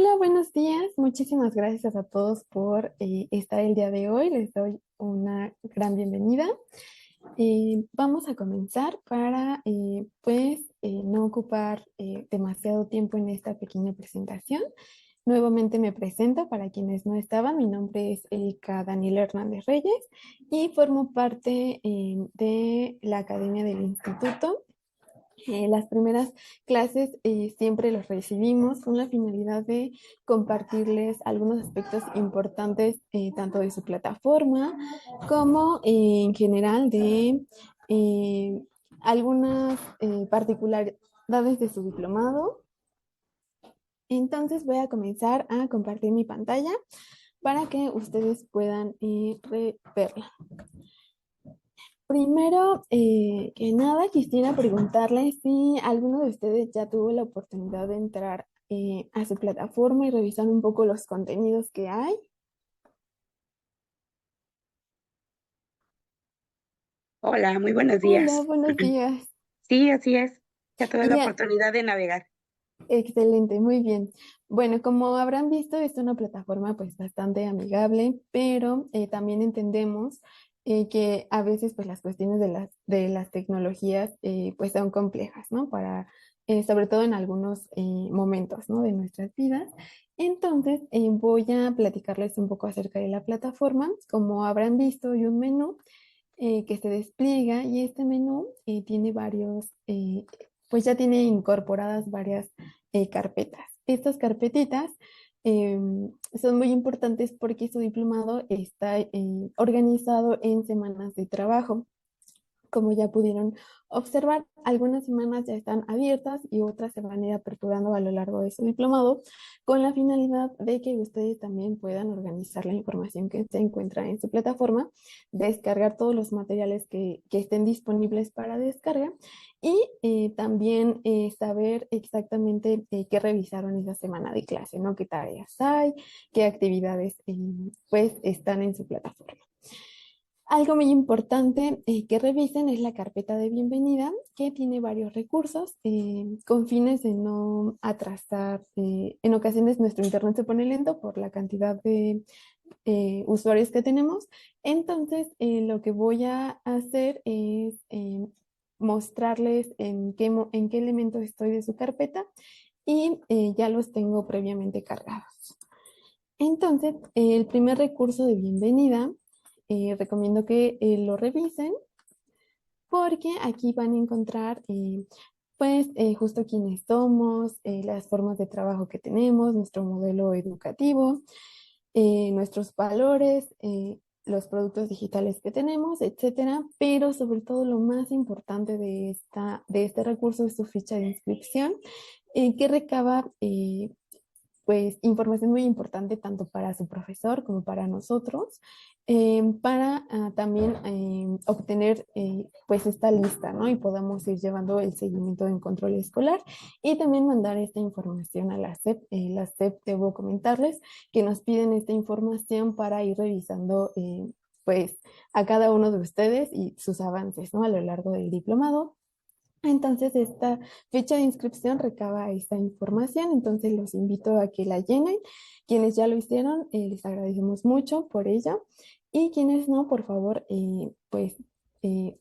Hola, buenos días. Muchísimas gracias a todos por estar el día de hoy. Les doy una gran bienvenida. Vamos a comenzar para no ocupar demasiado tiempo en esta pequeña presentación. Nuevamente me presento para quienes no estaban. Mi nombre es Erika Daniela Hernández Reyes y formo parte de la Academia del Instituto. Las primeras clases siempre los recibimos con la finalidad de compartirles algunos aspectos importantes tanto de su plataforma como en general de eh, algunas particularidades de su diplomado. Entonces voy a comenzar a compartir mi pantalla para que ustedes puedan verla. Primero que nada, quisiera preguntarle si alguno de ustedes ya tuvo la oportunidad de entrar a su plataforma y revisar un poco los contenidos que hay. Hola, muy buenos Hola, días. buenos días. Sí, así es. Ya tuve la Ya, oportunidad de navegar. excelente, muy bien. Bueno, como habrán visto, es una plataforma pues bastante amigable, pero también entendemos que a veces pues las cuestiones de las tecnologías pues son complejas, ¿no? Sobre todo en algunos momentos, ¿no? De nuestras vidas. Entonces, voy a platicarles un poco acerca de la plataforma. Como habrán visto, hay un menú que se despliega y este menú tiene pues ya tiene incorporadas varias carpetas. Estas carpetitas son muy importantes porque su diplomado está organizado en semanas de trabajo. Como ya pudieron observar, algunas semanas ya están abiertas y otras se van a ir aperturando a lo largo de su diplomado con la finalidad de que ustedes también puedan organizar la información que se encuentra en su plataforma, descargar todos los materiales que estén disponibles para descarga y también saber exactamente qué revisaron esa semana de clase, ¿no? Qué tareas hay, qué actividades pues están en su plataforma. Algo muy importante que revisen es la carpeta de bienvenida, que tiene varios recursos con fines de no atrasar. En ocasiones nuestro internet se pone lento por la cantidad de usuarios que tenemos. Entonces, lo que voy a hacer es mostrarles en qué elemento estoy de su carpeta y ya los tengo previamente cargados. Entonces, el primer recurso de bienvenida, recomiendo que lo revisen porque aquí van a encontrar justo quiénes somos, las formas de trabajo que tenemos, nuestro modelo educativo, nuestros valores, los productos digitales que tenemos, etcétera. Pero sobre todo lo más importante de este recurso es su ficha de inscripción, que recaba pues información muy importante tanto para su profesor como para nosotros, para también obtener pues esta lista, ¿no? Y podamos ir llevando el seguimiento en control escolar y también mandar esta información a la SEP. La SEP, debo comentarles que nos piden esta información para ir revisando pues a cada uno de ustedes y sus avances, ¿no? A lo largo del diplomado. Entonces, esta fecha de inscripción recaba esta información, entonces los invito a que la llenen. Quienes ya lo hicieron, les agradecemos mucho por ello y quienes no, por favor,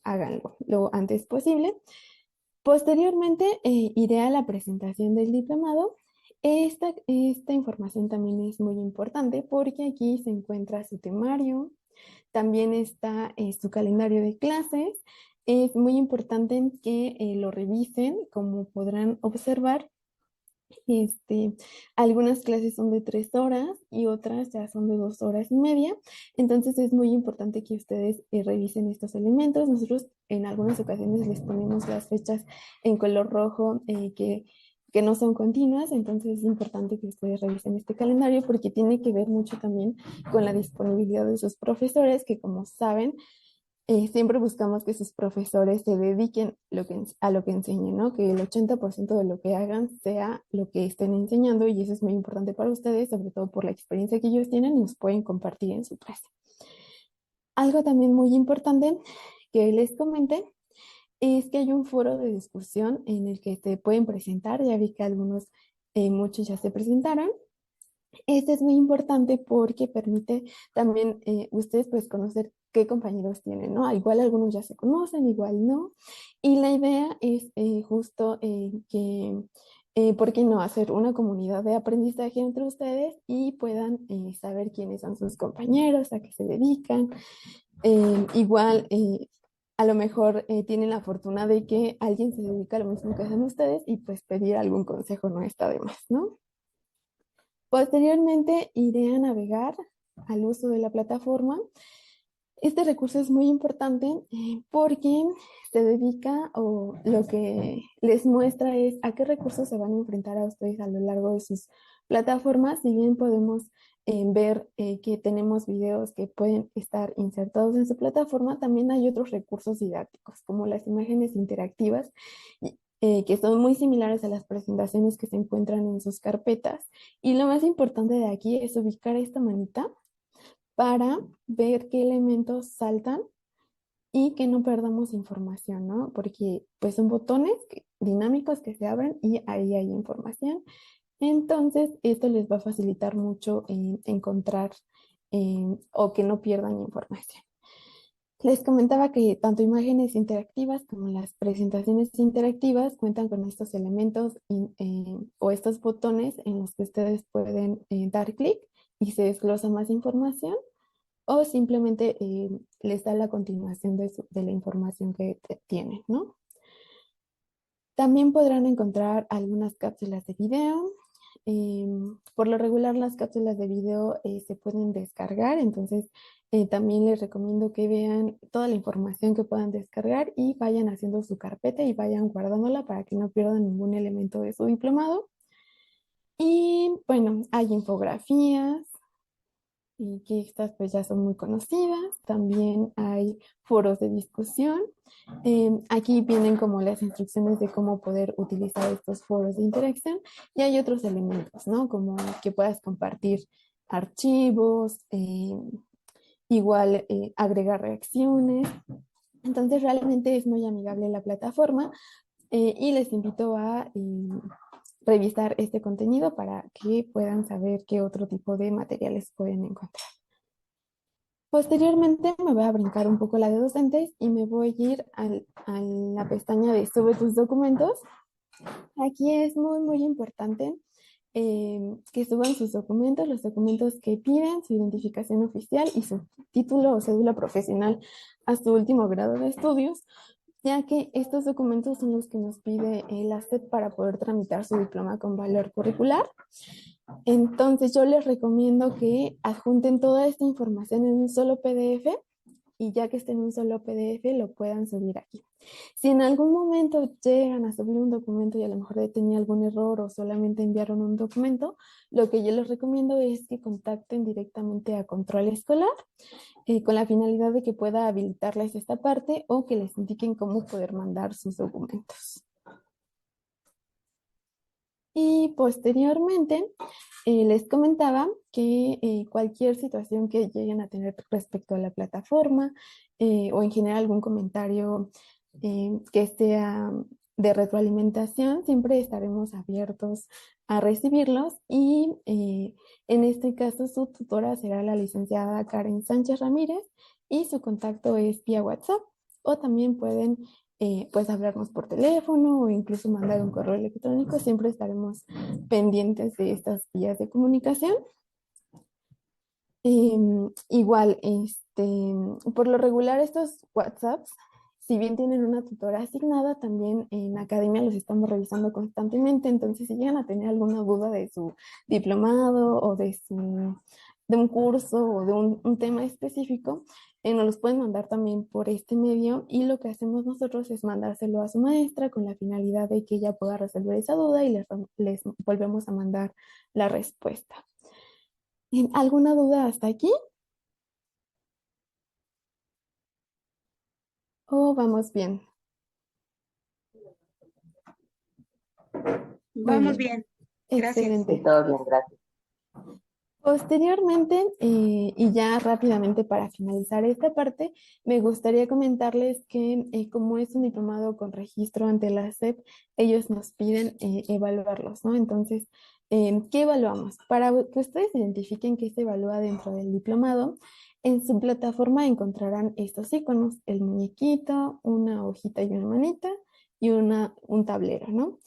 háganlo lo antes posible. Posteriormente, iré a la presentación del diplomado. Esta información también es muy importante porque aquí se encuentra su temario, también está su calendario de clases. Es muy importante que lo revisen. Como podrán observar, este, algunas clases son de 3 horas y otras ya son de 2 horas y media. Entonces es muy importante que ustedes revisen estos elementos. Nosotros en algunas ocasiones les ponemos las fechas en color rojo que no son continuas. Entonces es importante que ustedes revisen este calendario porque tiene que ver mucho también con la disponibilidad de sus profesores, que como saben, siempre buscamos que sus profesores se dediquen a lo que enseñen, ¿no? Que el 80% de lo que hagan sea lo que estén enseñando y eso es muy importante para ustedes, sobre todo por la experiencia que ellos tienen y nos pueden compartir en su clase. Algo también muy importante que les comenté es que hay un foro de discusión en el que se pueden presentar. Ya vi que muchos ya se presentaron. Este es muy importante porque permite también ustedes pues conocer qué compañeros tienen, ¿no? Igual algunos ya se conocen, igual no. Y la idea es justo que, ¿por qué no hacer una comunidad de aprendizaje entre ustedes y puedan saber quiénes son sus compañeros, a qué se dedican? Igual, a lo mejor tienen la fortuna de que alguien se dedica a lo mismo que hacen ustedes y pues pedir algún consejo no está de más, ¿no? Posteriormente iré a navegar al uso de la plataforma. Este recurso es muy importante porque se dedica o lo que les muestra es a qué recursos se van a enfrentar a ustedes a lo largo de sus plataformas. Si bien podemos ver que tenemos videos que pueden estar insertados en su plataforma, también hay otros recursos didácticos como las imágenes interactivas que son muy similares a las presentaciones que se encuentran en sus carpetas. Y lo más importante de aquí es ubicar esta manita para ver qué elementos saltan y que no perdamos información, ¿no? Porque pues son botones dinámicos que se abren y ahí hay información. Entonces, esto les va a facilitar mucho encontrar o que no pierdan información. Les comentaba que tanto imágenes interactivas como las presentaciones interactivas cuentan con estos elementos o estos botones en los que ustedes pueden dar clic y se desglosa más información o simplemente les da la continuación de la información que tienen, ¿no? También podrán encontrar algunas cápsulas de video. Por lo regular, las cápsulas de video se pueden descargar, entonces también les recomiendo que vean toda la información que puedan descargar y vayan haciendo su carpeta y vayan guardándola para que no pierdan ningún elemento de su diplomado. Y bueno, hay infografías, y que estas pues ya son muy conocidas. También hay foros de discusión. Aquí vienen como las instrucciones de cómo poder utilizar estos foros de interacción y hay otros elementos, ¿no? Como que puedas compartir archivos, igual agregar reacciones. Entonces realmente es muy amigable la plataforma y les invito a revisar este contenido para que puedan saber qué otro tipo de materiales pueden encontrar. Posteriormente me voy a brincar un poco la de docentes y me voy a ir a la pestaña de sube tus documentos. Aquí es muy, muy importante que suban sus documentos, los documentos que piden, su identificación oficial y su título o cédula profesional a su último grado de estudios, ya que estos documentos son los que nos pide la SEP para poder tramitar su diploma con valor curricular. Entonces yo les recomiendo que adjunten toda esta información en un solo PDF y ya que esté en un solo PDF lo puedan subir aquí. Si en algún momento llegan a subir un documento y a lo mejor tenía algún error o solamente enviaron un documento, lo que yo les recomiendo es que contacten directamente a control escolar con la finalidad de que pueda habilitarles esta parte o que les indiquen cómo poder mandar sus documentos. Y posteriormente les comentaba que cualquier situación que lleguen a tener respecto a la plataforma o en general algún comentario que sea de retroalimentación, siempre estaremos abiertos a recibirlos y en este caso su tutora será la licenciada Karen Sánchez Ramírez y su contacto es vía WhatsApp o también pueden pues hablarnos por teléfono o incluso mandar un correo electrónico. Siempre estaremos pendientes de estas vías de comunicación. Igual, por lo regular estos WhatsApps, si bien tienen una tutora asignada, también en academia los estamos revisando constantemente, entonces si llegan a tener alguna duda de su diplomado o de un curso o de un tema específico, nos los pueden mandar también por este medio y lo que hacemos nosotros es mandárselo a su maestra con la finalidad de que ella pueda resolver esa duda y les volvemos a mandar la respuesta. ¿Alguna duda hasta aquí? Oh, vamos bien. Muy Vamos bien. bien, gracias. Sí, Excelente. todo bien, gracias. Posteriormente, y ya rápidamente para finalizar esta parte, me gustaría comentarles que como es un diplomado con registro ante la SEP, ellos nos piden evaluarlos, ¿no? Entonces, ¿Qué evaluamos? Para que ustedes identifiquen qué se evalúa dentro del diplomado, en su plataforma encontrarán estos iconos, el muñequito, una hojita y una manita y un tablero, ¿no?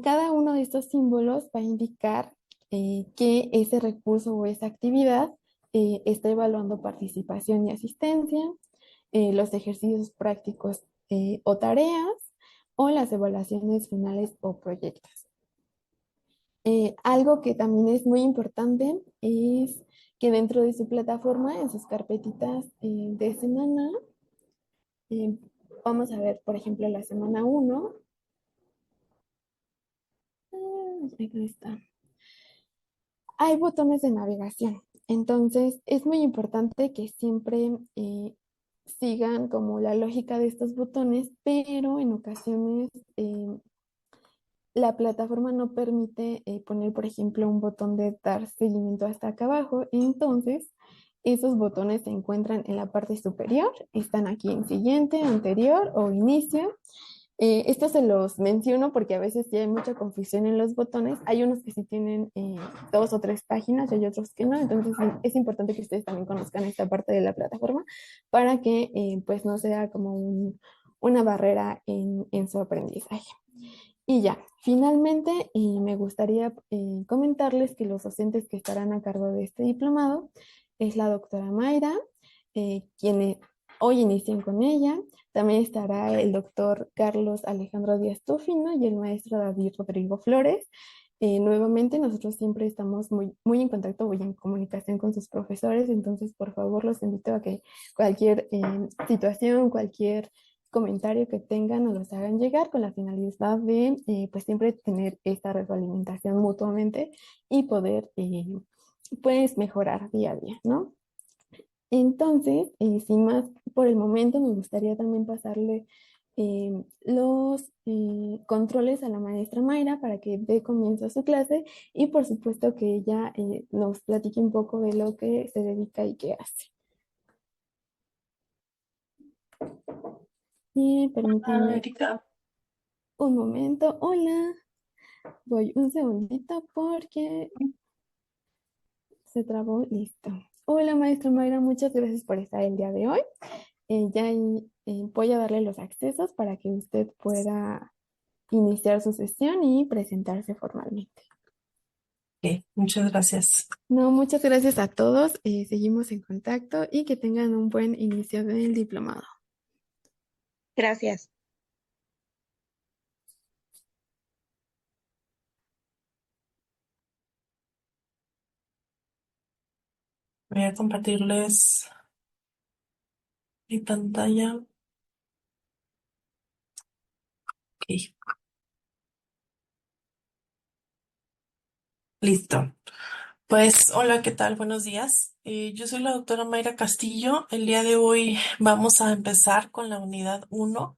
Cada uno de estos símbolos va a indicar que ese recurso o esa actividad está evaluando participación y asistencia, los ejercicios prácticos o tareas, o las evaluaciones finales o proyectos. Algo que también es muy importante es que dentro de su plataforma, en sus carpetitas de semana, eh, vamos a ver, por ejemplo, la semana uno. Ahí está. Hay botones de navegación. Entonces, es muy importante que siempre sigan como la lógica de estos botones, pero en ocasiones la plataforma no permite poner, por ejemplo, un botón de dar seguimiento hasta acá abajo. Entonces, esos botones se encuentran en la parte superior, están aquí en siguiente, anterior o inicio. Esto se los menciono porque a veces sí hay mucha confusión en los botones. Hay unos que sí tienen dos o tres páginas y hay otros que no. Entonces es importante que ustedes también conozcan esta parte de la plataforma para que pues no sea como una barrera en su aprendizaje. Y ya, finalmente me gustaría comentarles que los docentes que estarán a cargo de este diplomado es la doctora Mayra, quienes hoy inician con ella. También estará el doctor Carlos Alejandro Díaz Tufino y el maestro David Rodrigo Flores. Nuevamente, nosotros siempre estamos muy en contacto, muy en comunicación con sus profesores, entonces por favor los invito a que cualquier situación, cualquier comentario que tengan nos los hagan llegar con la finalidad de pues siempre tener esta retroalimentación mutuamente y poder pues mejorar día a día, ¿no? Entonces, sin más por el momento, me gustaría también pasarle los controles a la maestra Mayra para que dé comienzo a su clase y por supuesto que ella nos platique un poco de lo que se dedica y qué hace. Y Hola, permítanme Erika. un momento. Hola, voy un segundito porque se trabó. Listo. Hola, maestra Mayra, muchas gracias por estar el día de hoy. Voy a darle los accesos para que usted pueda iniciar su sesión y presentarse formalmente. Ok, muchas gracias. No, muchas gracias a todos. Seguimos en contacto y que tengan un buen inicio del diplomado. Gracias. Voy a compartirles mi pantalla. Ok, listo. Pues hola, ¿qué tal? Buenos días. Yo soy la doctora Mayra Castillo. El día de hoy vamos a empezar con la unidad uno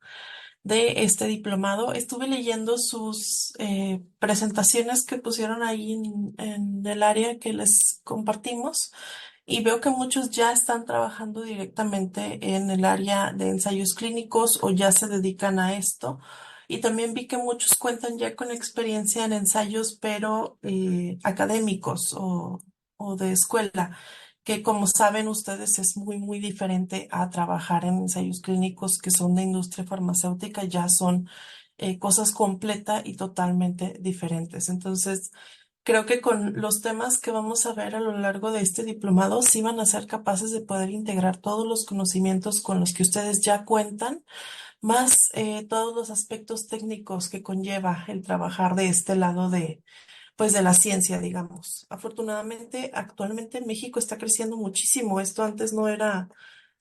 de este diplomado. Estuve leyendo sus presentaciones que pusieron ahí en el área que les compartimos. Y veo que muchos ya están trabajando directamente en el área de ensayos clínicos o ya se dedican a esto. Y también vi que muchos cuentan ya con experiencia en ensayos, pero académicos o de escuela, que como saben ustedes es muy diferente a trabajar en ensayos clínicos que son de industria farmacéutica, ya son cosas completa y totalmente diferentes. Entonces, creo que con los temas que vamos a ver a lo largo de este diplomado, sí van a ser capaces de poder integrar todos los conocimientos con los que ustedes ya cuentan, más todos los aspectos técnicos que conlleva el trabajar de este lado pues de la ciencia, digamos. Afortunadamente, actualmente en México está creciendo muchísimo. Esto antes no era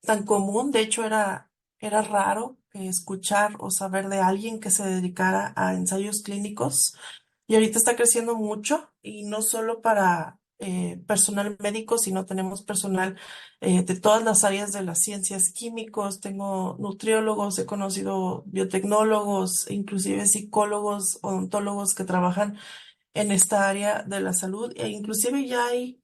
tan común. De hecho, era raro escuchar o saber de alguien que se dedicara a ensayos clínicos. Y ahorita está creciendo mucho y no solo para personal médico, sino tenemos personal de todas las áreas de las ciencias, químicos, tengo nutriólogos, he conocido biotecnólogos, inclusive psicólogos, odontólogos que trabajan en esta área de la salud e inclusive ya hay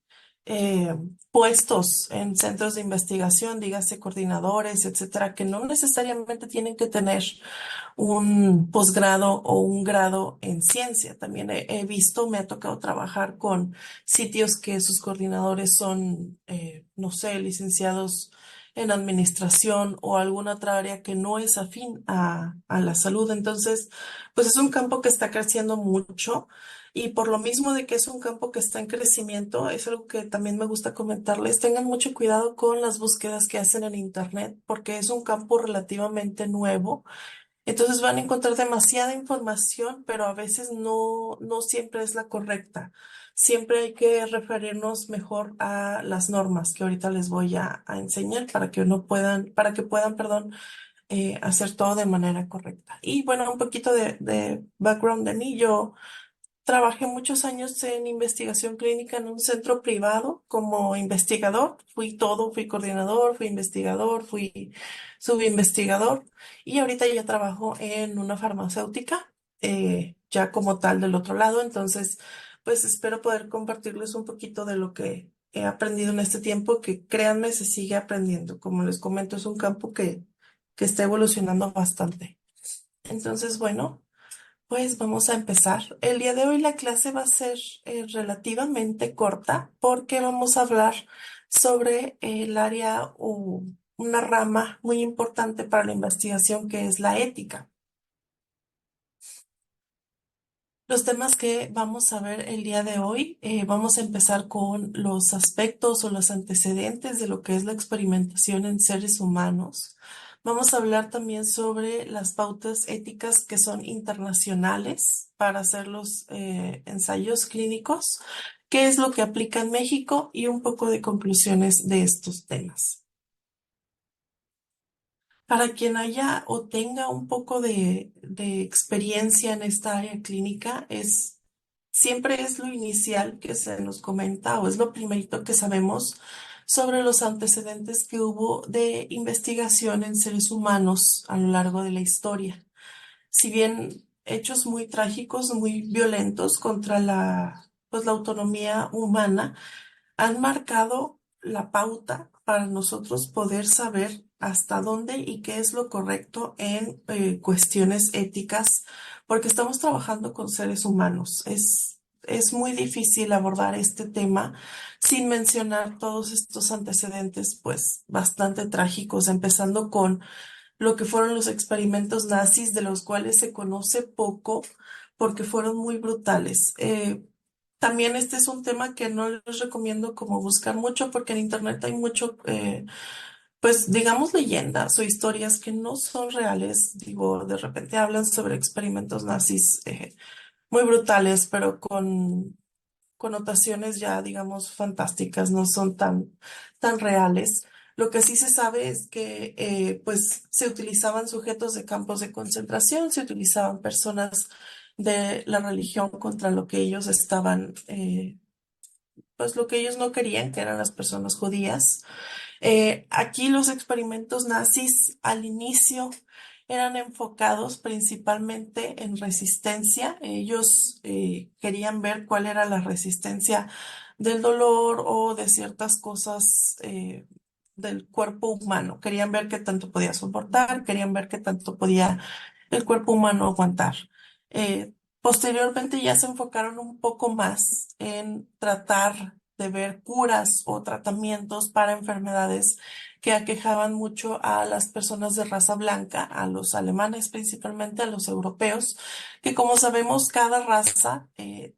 eh, puestos en centros de investigación, dígase coordinadores, etcétera, que no necesariamente tienen que tener un posgrado o un grado en ciencia. También he visto, me ha tocado trabajar con sitios que sus coordinadores son, no sé, licenciados en administración o alguna otra área que no es afín a la salud. Entonces, pues es un campo que está creciendo mucho. Y por lo mismo de que es un campo que está en crecimiento, es algo que también me gusta comentarles. Tengan mucho cuidado con las búsquedas que hacen en Internet, porque es un campo relativamente nuevo. Entonces van a encontrar demasiada información, pero a veces no siempre es la correcta. Siempre hay que referirnos mejor a las normas que ahorita les voy a enseñar para que para que puedan, perdón, hacer todo de manera correcta. Y bueno, un poquito de background de mí. Yo trabajé muchos años en investigación clínica en un centro privado como investigador. Fui todo, fui coordinador, fui investigador, fui subinvestigador y ahorita ya trabajo en una farmacéutica, ya como tal del otro lado. Entonces, pues espero poder compartirles un poquito de lo que he aprendido en este tiempo, que créanme, se sigue aprendiendo. Como les comento, es un campo que está evolucionando bastante. Entonces, bueno. Pues vamos a empezar. El día de hoy la clase va a ser relativamente corta porque vamos a hablar sobre el área o una rama muy importante para la investigación que es la ética. Los temas que vamos a ver el día de hoy, vamos a empezar con los aspectos o los antecedentes de lo que es la experimentación en seres humanos. Vamos a hablar también sobre las pautas éticas que son internacionales para hacer los ensayos clínicos, qué es lo que aplica en México y un poco de conclusiones de estos temas. Para quien haya o tenga un poco de experiencia en esta área clínica, siempre es lo inicial que se nos comenta o es lo primerito que sabemos sobre los antecedentes que hubo de investigación en seres humanos a lo largo de la historia. Si bien hechos muy trágicos, muy violentos contra pues, la autonomía humana, han marcado la pauta para nosotros poder saber hasta dónde y qué es lo correcto en cuestiones éticas, porque estamos trabajando con seres humanos. Es muy difícil abordar este tema sin mencionar todos estos antecedentes, pues bastante trágicos, empezando con lo que fueron los experimentos nazis, de los cuales se conoce poco porque fueron muy brutales. También este es un tema que no les recomiendo como buscar mucho porque en internet hay mucho, pues digamos, leyendas o historias que no son reales. Digo, de repente hablan sobre experimentos nazis muy brutales, pero con connotaciones ya, digamos, fantásticas, no son tan reales. Lo que sí se sabe es que, pues, se utilizaban sujetos de campos de concentración, se utilizaban personas de la religión contra lo que ellos estaban, pues, lo que ellos no querían, que eran las personas judías. Aquí los experimentos nazis al inicio eran enfocados principalmente en resistencia. Ellos querían ver cuál era la resistencia del dolor o de ciertas cosas del cuerpo humano. Querían ver qué tanto podía soportar, querían ver qué tanto podía el cuerpo humano aguantar. Posteriormente ya se enfocaron un poco más en tratar de ver curas o tratamientos para enfermedades que aquejaban mucho a las personas de raza blanca, a los alemanes principalmente, a los europeos, que como sabemos cada raza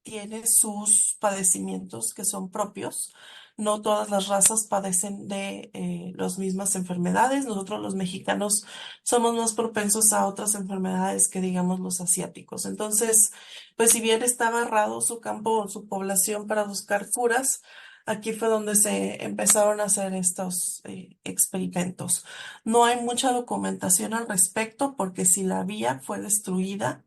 tiene sus padecimientos que son propios. No todas las razas padecen de las mismas enfermedades. Nosotros los mexicanos somos más propensos a otras enfermedades que digamos los asiáticos. Entonces, pues si bien estaba errado su campo o su población para buscar curas, aquí fue donde se empezaron a hacer estos experimentos. No hay mucha documentación al respecto porque si la había fue destruida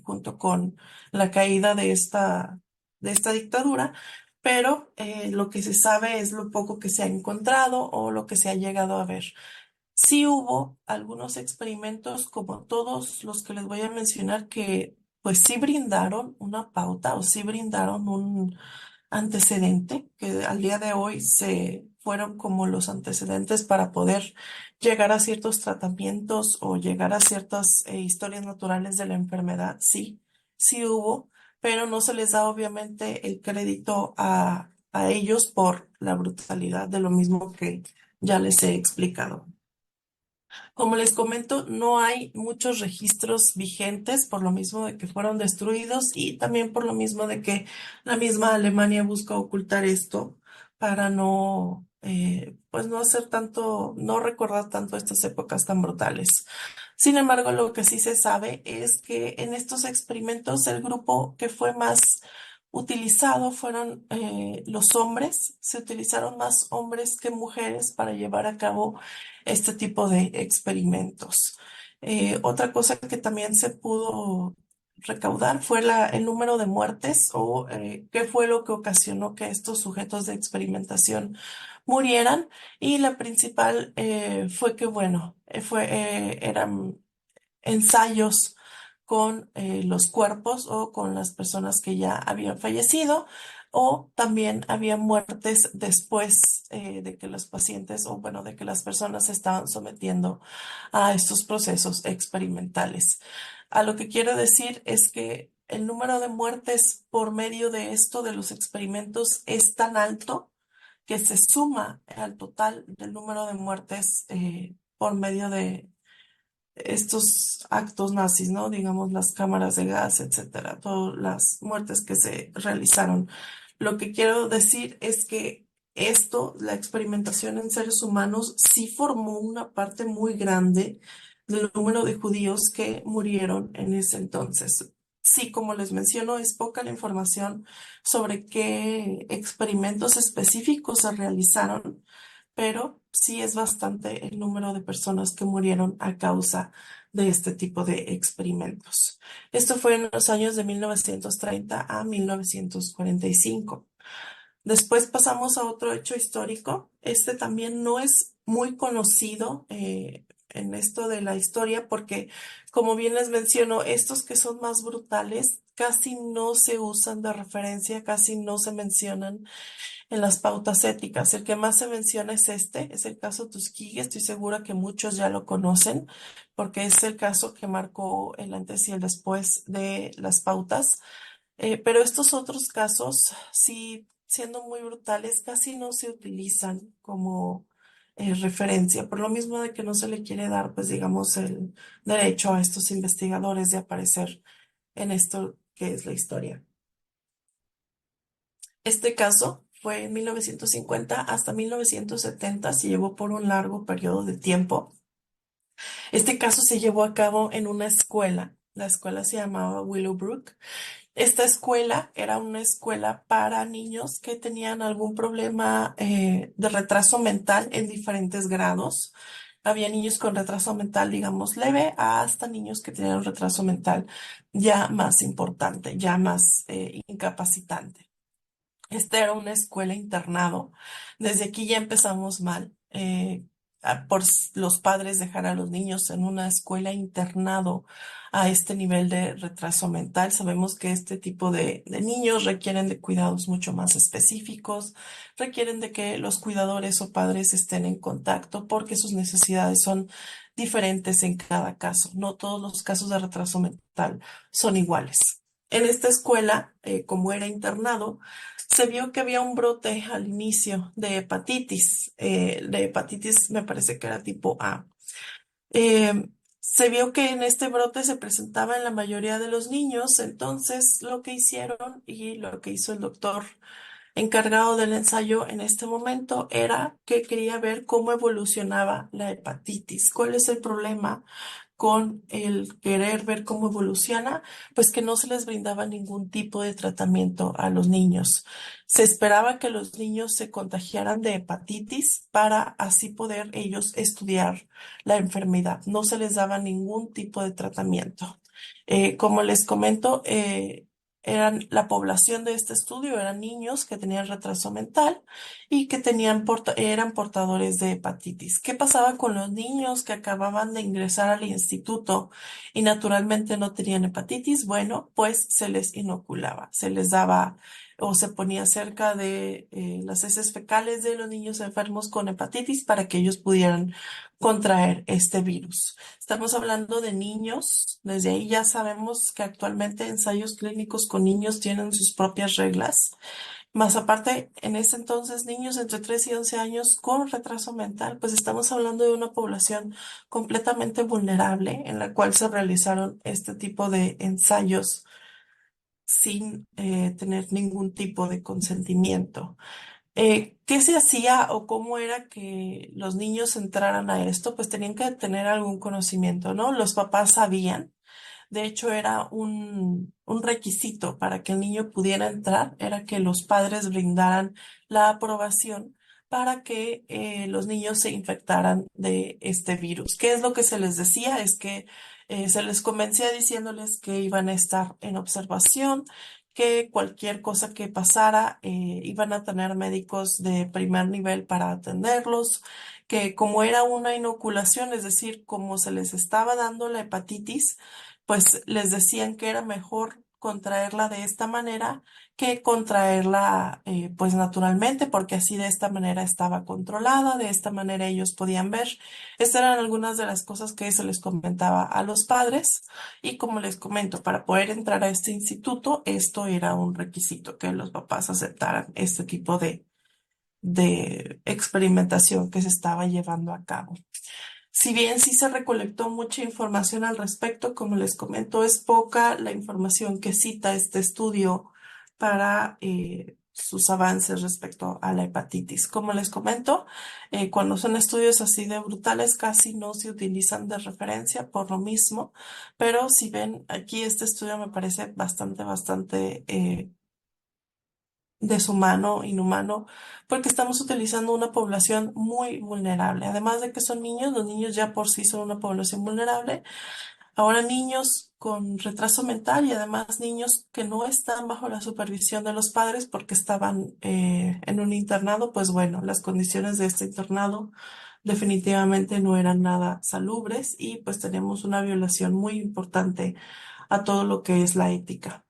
junto con la caída de esta dictadura, pero lo que se sabe es lo poco que se ha encontrado o lo que se ha llegado a ver. Sí hubo algunos experimentos, como todos los que les voy a mencionar, que pues sí brindaron una pauta o sí brindaron antecedente, que al día de hoy se fueron como los antecedentes para poder llegar a ciertos tratamientos o llegar a ciertas historias naturales de la enfermedad. Sí, sí hubo, pero no se les da obviamente el crédito a ellos por la brutalidad de lo mismo que ya les he explicado. Como les comento, no hay muchos registros vigentes por lo mismo de que fueron destruidos y también por lo mismo de que la misma Alemania busca ocultar esto para no, pues no hacer tanto, no recordar tanto estas épocas tan brutales. Sin embargo, lo que sí se sabe es que en estos experimentos el grupo que fue más utilizado fueron los hombres. Se utilizaron más hombres que mujeres para llevar a cabo este tipo de experimentos. Otra cosa que también se pudo recaudar fue el número de muertes o qué fue lo que ocasionó que estos sujetos de experimentación murieran. Y la principal fue que, bueno, eran ensayos con los cuerpos o con las personas que ya habían fallecido o también había muertes después de que los pacientes o bueno, de que las personas se estaban sometiendo a estos procesos experimentales. A lo que quiero decir es que el número de muertes por medio de esto, de los experimentos, es tan alto que se suma al total del número de muertes por medio de estos actos nazis, ¿no? Digamos, las cámaras de gas, etcétera, todas las muertes que se realizaron. Lo que quiero decir es que esto, la experimentación en seres humanos, sí formó una parte muy grande del número de judíos que murieron en ese entonces. Sí, como les menciono, es poca la información sobre qué experimentos específicos se realizaron, pero sí es bastante el número de personas que murieron a causa de este tipo de experimentos. Esto fue en los años de 1930 a 1945. Después pasamos a otro hecho histórico. Este también no es muy conocido en esto de la historia porque, como bien les menciono, estos que son más brutales casi no se usan de referencia, casi no se mencionan en las pautas éticas. El que más se menciona es este, es el caso Tuskegee. Estoy segura que muchos ya lo conocen porque es el caso que marcó el antes y el después de las pautas. Pero estos otros casos, sí, siendo muy brutales, casi no se utilizan como referencia, por lo mismo de que no se le quiere dar, pues digamos, el derecho a estos investigadores de aparecer en esto que es la historia. Este caso fue en 1950 hasta 1970, se llevó por un largo periodo de tiempo. Este caso se llevó a cabo en una escuela. La escuela se llamaba Willowbrook. Esta escuela era una escuela para niños que tenían algún problema de retraso mental en diferentes grados. Había niños con retraso mental, digamos, leve, hasta niños que tenían un retraso mental ya más importante, ya más incapacitante. Esta era una escuela internado. Desde aquí ya empezamos mal. Los padres dejar a los niños en una escuela internado a este nivel de retraso mental. Sabemos que este tipo de niños requieren de cuidados mucho más específicos, requieren de que los cuidadores o padres estén en contacto porque sus necesidades son diferentes en cada caso. No todos los casos de retraso mental son iguales. En esta escuela, como era internado, se vio que había un brote al inicio de hepatitis me parece que era tipo A. Se vio que en este brote se presentaba en la mayoría de los niños, entonces lo que hicieron y lo que hizo el doctor encargado del ensayo en este momento era que quería ver cómo evolucionaba la hepatitis, cuál es el problema con el querer ver cómo evoluciona, pues que no se les brindaba ningún tipo de tratamiento a los niños. Se esperaba que los niños se contagiaran de hepatitis para así poder ellos estudiar la enfermedad. No se les daba ningún tipo de tratamiento. Como les comento, la población de este estudio eran niños que tenían retraso mental y que eran portadores de hepatitis. ¿Qué pasaba con los niños que acababan de ingresar al instituto y naturalmente no tenían hepatitis? Bueno, pues se les inoculaba, se les daba o se ponía cerca de las heces fecales de los niños enfermos con hepatitis para que ellos pudieran contraer este virus. Estamos hablando de niños, desde ahí ya sabemos que actualmente ensayos clínicos con niños tienen sus propias reglas. Más aparte, en ese entonces, niños entre 3 y 11 años con retraso mental, pues estamos hablando de una población completamente vulnerable en la cual se realizaron este tipo de ensayos sin tener ningún tipo de consentimiento. ¿Qué se hacía o cómo era que los niños entraran a esto? Pues tenían que tener algún conocimiento, ¿no? Los papás sabían. De hecho, era un requisito para que el niño pudiera entrar, era que los padres brindaran la aprobación para que los niños se infectaran de este virus. ¿Qué es lo que se les decía? Es que se les convencía diciéndoles que iban a estar en observación, que cualquier cosa que pasara iban a tener médicos de primer nivel para atenderlos, que como era una inoculación, es decir, como se les estaba dando la hepatitis, pues les decían que era mejor contraerla de esta manera que contraerla pues naturalmente, porque así de esta manera estaba controlada, de esta manera ellos podían ver. Estas eran algunas de las cosas que se les comentaba a los padres y como les comento, para poder entrar a este instituto, esto era un requisito, que los papás aceptaran este tipo de experimentación que se estaba llevando a cabo. Si bien sí se recolectó mucha información al respecto, como les comento, es poca la información que cita este estudio para sus avances respecto a la hepatitis. Como les comento, cuando son estudios así de brutales, casi no se utilizan de referencia por lo mismo, pero si ven aquí este estudio me parece bastante deshumano, inhumano, porque estamos utilizando una población muy vulnerable. Además de que son niños, los niños ya por sí son una población vulnerable. Ahora niños con retraso mental y además niños que no están bajo la supervisión de los padres porque estaban en un internado, pues bueno, las condiciones de este internado definitivamente no eran nada salubres y pues tenemos una violación muy importante a todo lo que es la ética.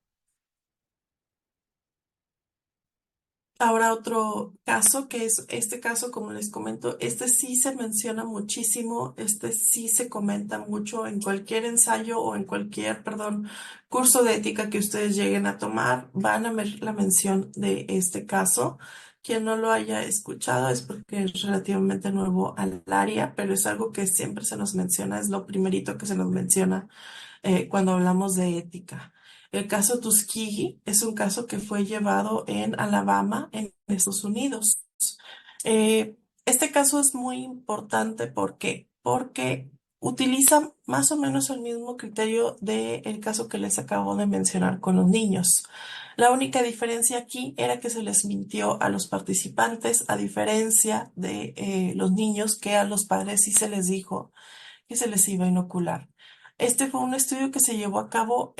Ahora otro caso, que es este caso, como les comento, este sí se menciona muchísimo, este sí se comenta mucho en cualquier ensayo o en cualquier, perdón, curso de ética que ustedes lleguen a tomar, van a ver la mención de este caso. Quien no lo haya escuchado es porque es relativamente nuevo al área, pero es algo que siempre se nos menciona, es lo primerito que se nos menciona cuando hablamos de ética. El caso Tuskegee es un caso que fue llevado en Alabama, en Estados Unidos. Este caso es muy importante, ¿por qué? Porque utiliza más o menos el mismo criterio del caso que les acabo de mencionar con los niños. La única diferencia aquí era que se les mintió a los participantes, a diferencia de los niños, que a los padres sí se les dijo que se les iba a inocular. Este fue un estudio que se llevó a cabo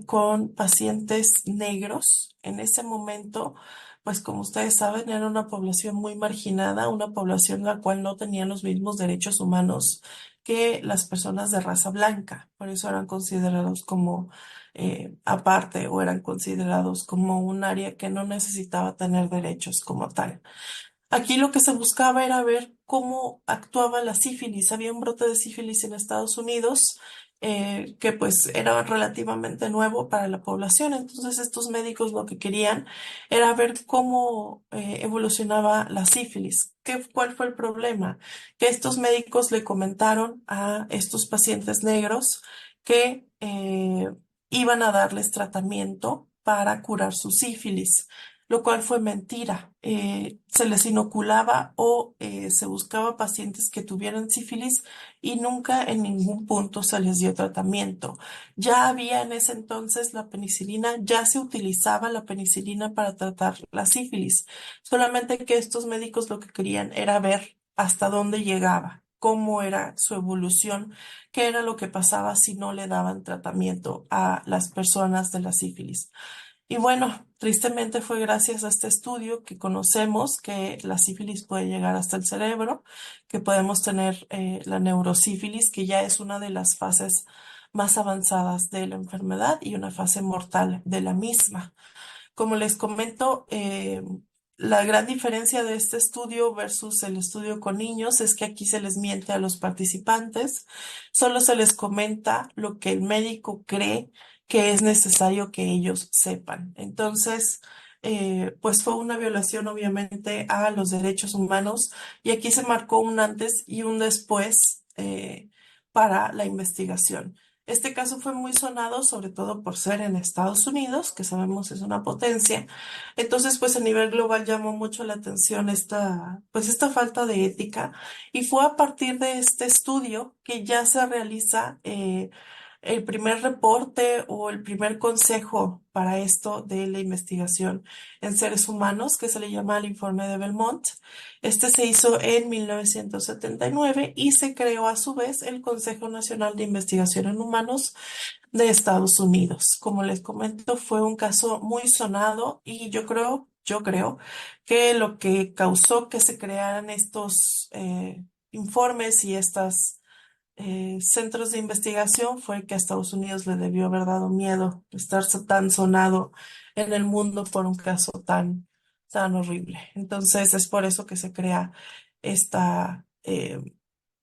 con pacientes negros. En ese momento, pues como ustedes saben, era una población muy marginada, una población la cual no tenía los mismos derechos humanos que las personas de raza blanca. Por eso eran considerados como aparte o eran considerados como un área que no necesitaba tener derechos como tal. Aquí lo que se buscaba era ver cómo actuaba la sífilis. Había un brote de sífilis en Estados Unidos que pues era relativamente nuevo para la población. Entonces estos médicos lo que querían era ver cómo evolucionaba la sífilis. ¿Cuál fue el problema? Que estos médicos le comentaron a estos pacientes negros que iban a darles tratamiento para curar su sífilis, lo cual fue mentira. Se les inoculaba o se buscaba pacientes que tuvieran sífilis y nunca en ningún punto se les dio tratamiento. Ya había en ese entonces la penicilina, ya se utilizaba la penicilina para tratar la sífilis, solamente que estos médicos lo que querían era ver hasta dónde llegaba, cómo era su evolución, qué era lo que pasaba si no le daban tratamiento a las personas de la sífilis. Y bueno, tristemente fue gracias a este estudio que conocemos que la sífilis puede llegar hasta el cerebro, que podemos tener la neurosífilis, que ya es una de las fases más avanzadas de la enfermedad y una fase mortal de la misma. Como les comento, la gran diferencia de este estudio versus el estudio con niños es que aquí se les miente a los participantes, solo se les comenta lo que el médico cree que es necesario que ellos sepan. Entonces, pues fue una violación obviamente a los derechos humanos y aquí se marcó un antes y un después para la investigación. Este caso fue muy sonado, sobre todo por ser en Estados Unidos, que sabemos es una potencia. Entonces, pues a nivel global llamó mucho la atención pues esta falta de ética. Y fue a partir de este estudio que ya se realiza el primer reporte o el primer consejo para esto de la investigación en seres humanos, que se le llama el informe de Belmont. Este se hizo en 1979 y se creó a su vez el Consejo Nacional de Investigación en Humanos de Estados Unidos. Como les comento, fue un caso muy sonado y yo creo que lo que causó que se crearan estos informes y estos centros de investigación fue que a Estados Unidos le debió haber dado miedo estar tan sonado en el mundo por un caso tan horrible. Entonces es por eso que se crea esta,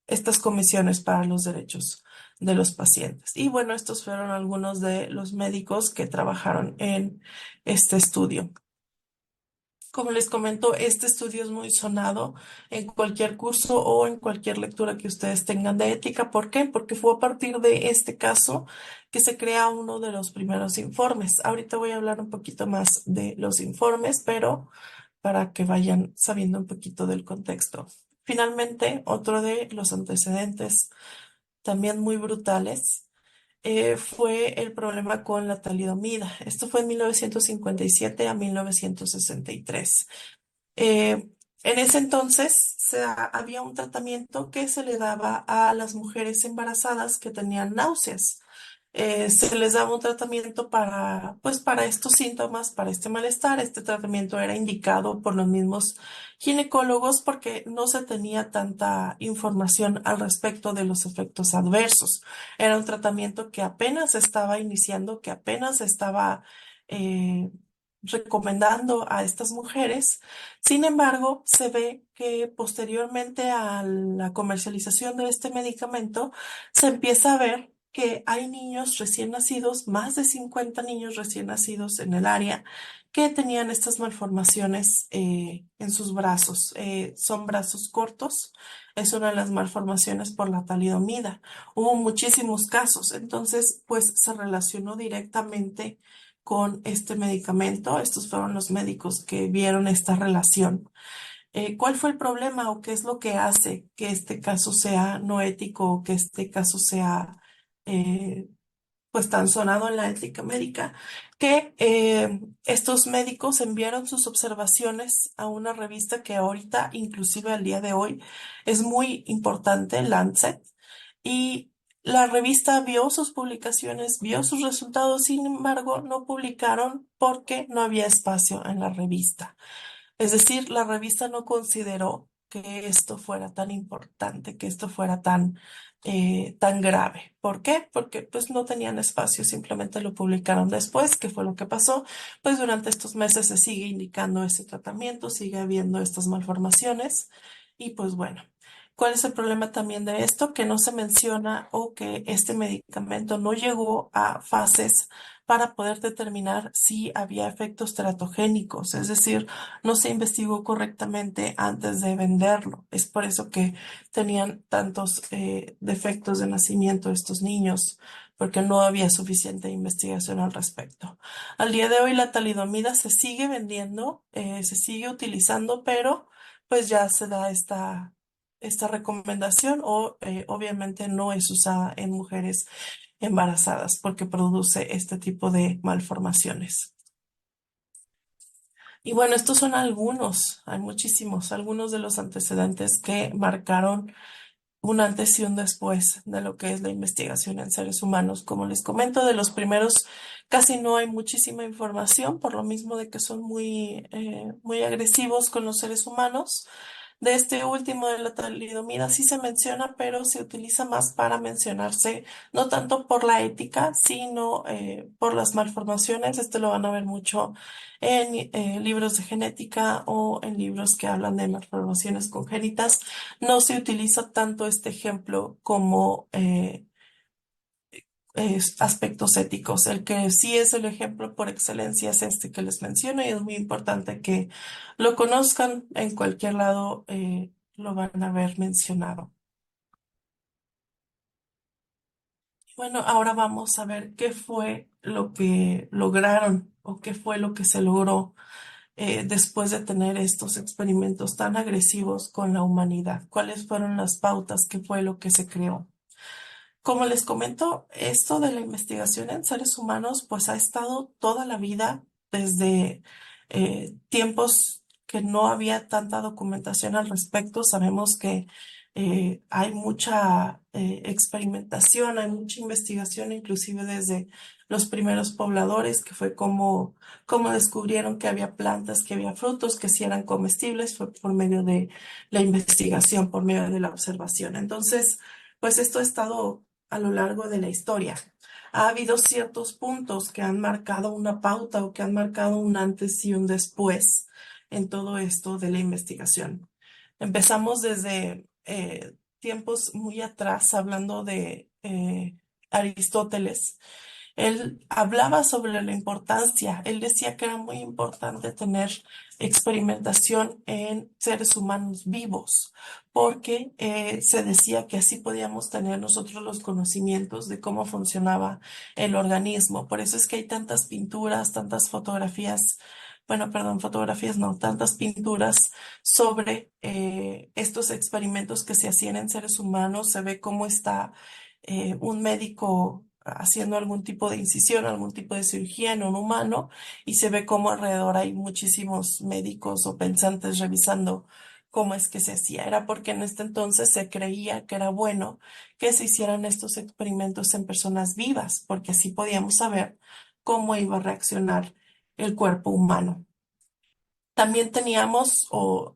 estas comisiones para los derechos de los pacientes. Y bueno, estos fueron algunos de los médicos que trabajaron en este estudio. Como les comento, este estudio es muy sonado en cualquier curso o en cualquier lectura que ustedes tengan de ética. ¿Por qué? Porque fue a partir de este caso que se crea uno de los primeros informes. Ahorita voy a hablar un poquito más de los informes, pero para que vayan sabiendo un poquito del contexto. Finalmente, otro de los antecedentes también muy brutales fue el problema con la talidomida. Esto fue en 1957 a 1963. Eh, en ese entonces había un tratamiento que se le daba a las mujeres embarazadas que tenían náuseas. Se les daba un tratamiento pues, para estos síntomas, para este malestar. Este tratamiento era indicado por los mismos ginecólogos porque no se tenía tanta información al respecto de los efectos adversos. Era un tratamiento que apenas estaba iniciando, que apenas estaba eh, recomendando a estas mujeres. Sin embargo, se ve que posteriormente a la comercialización de este medicamento, se empieza a ver que hay niños recién nacidos, más de 50 niños recién nacidos en el área, que tenían estas malformaciones en sus brazos. Son brazos cortos, es una de las malformaciones por la talidomida. Hubo muchísimos casos, entonces pues se relacionó directamente con este medicamento. Estos fueron los médicos que vieron esta relación. ¿Cuál fue el problema o qué es lo que hace que este caso sea no ético o que este caso sea eh, pues tan sonado en la ética médica? Que estos médicos enviaron sus observaciones a una revista que ahorita, inclusive al día de hoy, es muy importante, Lancet, y la revista vio sus publicaciones, vio sus resultados, sin embargo, no publicaron porque no había espacio en la revista. Es decir, la revista no consideró que esto fuera tan importante, que esto fuera tan grave. ¿Por qué? Porque pues no tenían espacio, simplemente lo publicaron después. ¿Qué fue lo que pasó? Pues durante estos meses se sigue indicando ese tratamiento, sigue habiendo estas malformaciones y pues bueno. ¿Cuál es el problema también de esto? Que no se menciona o que este medicamento no llegó a fases para poder determinar si había efectos teratogénicos, es decir, no se investigó correctamente antes de venderlo. Es por eso que tenían tantos defectos de nacimiento estos niños, porque no había suficiente investigación al respecto. Al día de hoy la talidomida se sigue vendiendo, se sigue utilizando, pero pues ya se da esta recomendación o obviamente no es usada en mujeres embarazadas porque produce este tipo de malformaciones. Y bueno, estos son algunos, hay muchísimos, algunos de los antecedentes que marcaron un antes y un después de lo que es la investigación en seres humanos. Como les comento, de los primeros casi no hay muchísima información, por lo mismo de que son muy agresivos con los seres humanos. De este último de la talidomida sí se menciona, pero se utiliza más para mencionarse, no tanto por la ética, sino por las malformaciones. Este lo van a ver mucho en libros de genética o en libros que hablan de malformaciones congénitas. No se utiliza tanto este ejemplo como aspectos éticos. El que sí es el ejemplo por excelencia es este que les menciono y es muy importante que lo conozcan en cualquier lado, lo van a ver mencionado. Bueno, ahora vamos a ver qué fue lo que lograron o qué fue lo que se logró después de tener estos experimentos tan agresivos con la humanidad. ¿Cuáles fueron las pautas? ¿Qué fue lo que se creó? Como les comento, esto de la investigación en seres humanos, pues ha estado toda la vida desde tiempos que no había tanta documentación al respecto. Sabemos que hay mucha experimentación, hay mucha investigación, inclusive desde los primeros pobladores, que fue como descubrieron que había plantas, que había frutos, que sí eran comestibles, fue por medio de la investigación, por medio de la observación. Entonces, pues esto ha estado a lo largo de la historia. Ha habido ciertos puntos que han marcado una pauta o que han marcado un antes y un después en todo esto de la investigación. Empezamos desde tiempos muy atrás hablando de Aristóteles. Él hablaba sobre la importancia, él decía que era muy importante tener experimentación en seres humanos vivos, porque se decía que así podíamos tener nosotros los conocimientos de cómo funcionaba el organismo. Por eso es que hay tantas pinturas, tantas fotografías, bueno, perdón, fotografías no, tantas pinturas sobre estos experimentos que se hacían en seres humanos. Se ve cómo está un médico haciendo algún tipo de incisión, algún tipo de cirugía en un humano y se ve como alrededor hay muchísimos médicos o pensantes revisando cómo es que se hacía. Era porque en este entonces se creía que era bueno que se hicieran estos experimentos en personas vivas, porque así podíamos saber cómo iba a reaccionar el cuerpo humano. También teníamos, o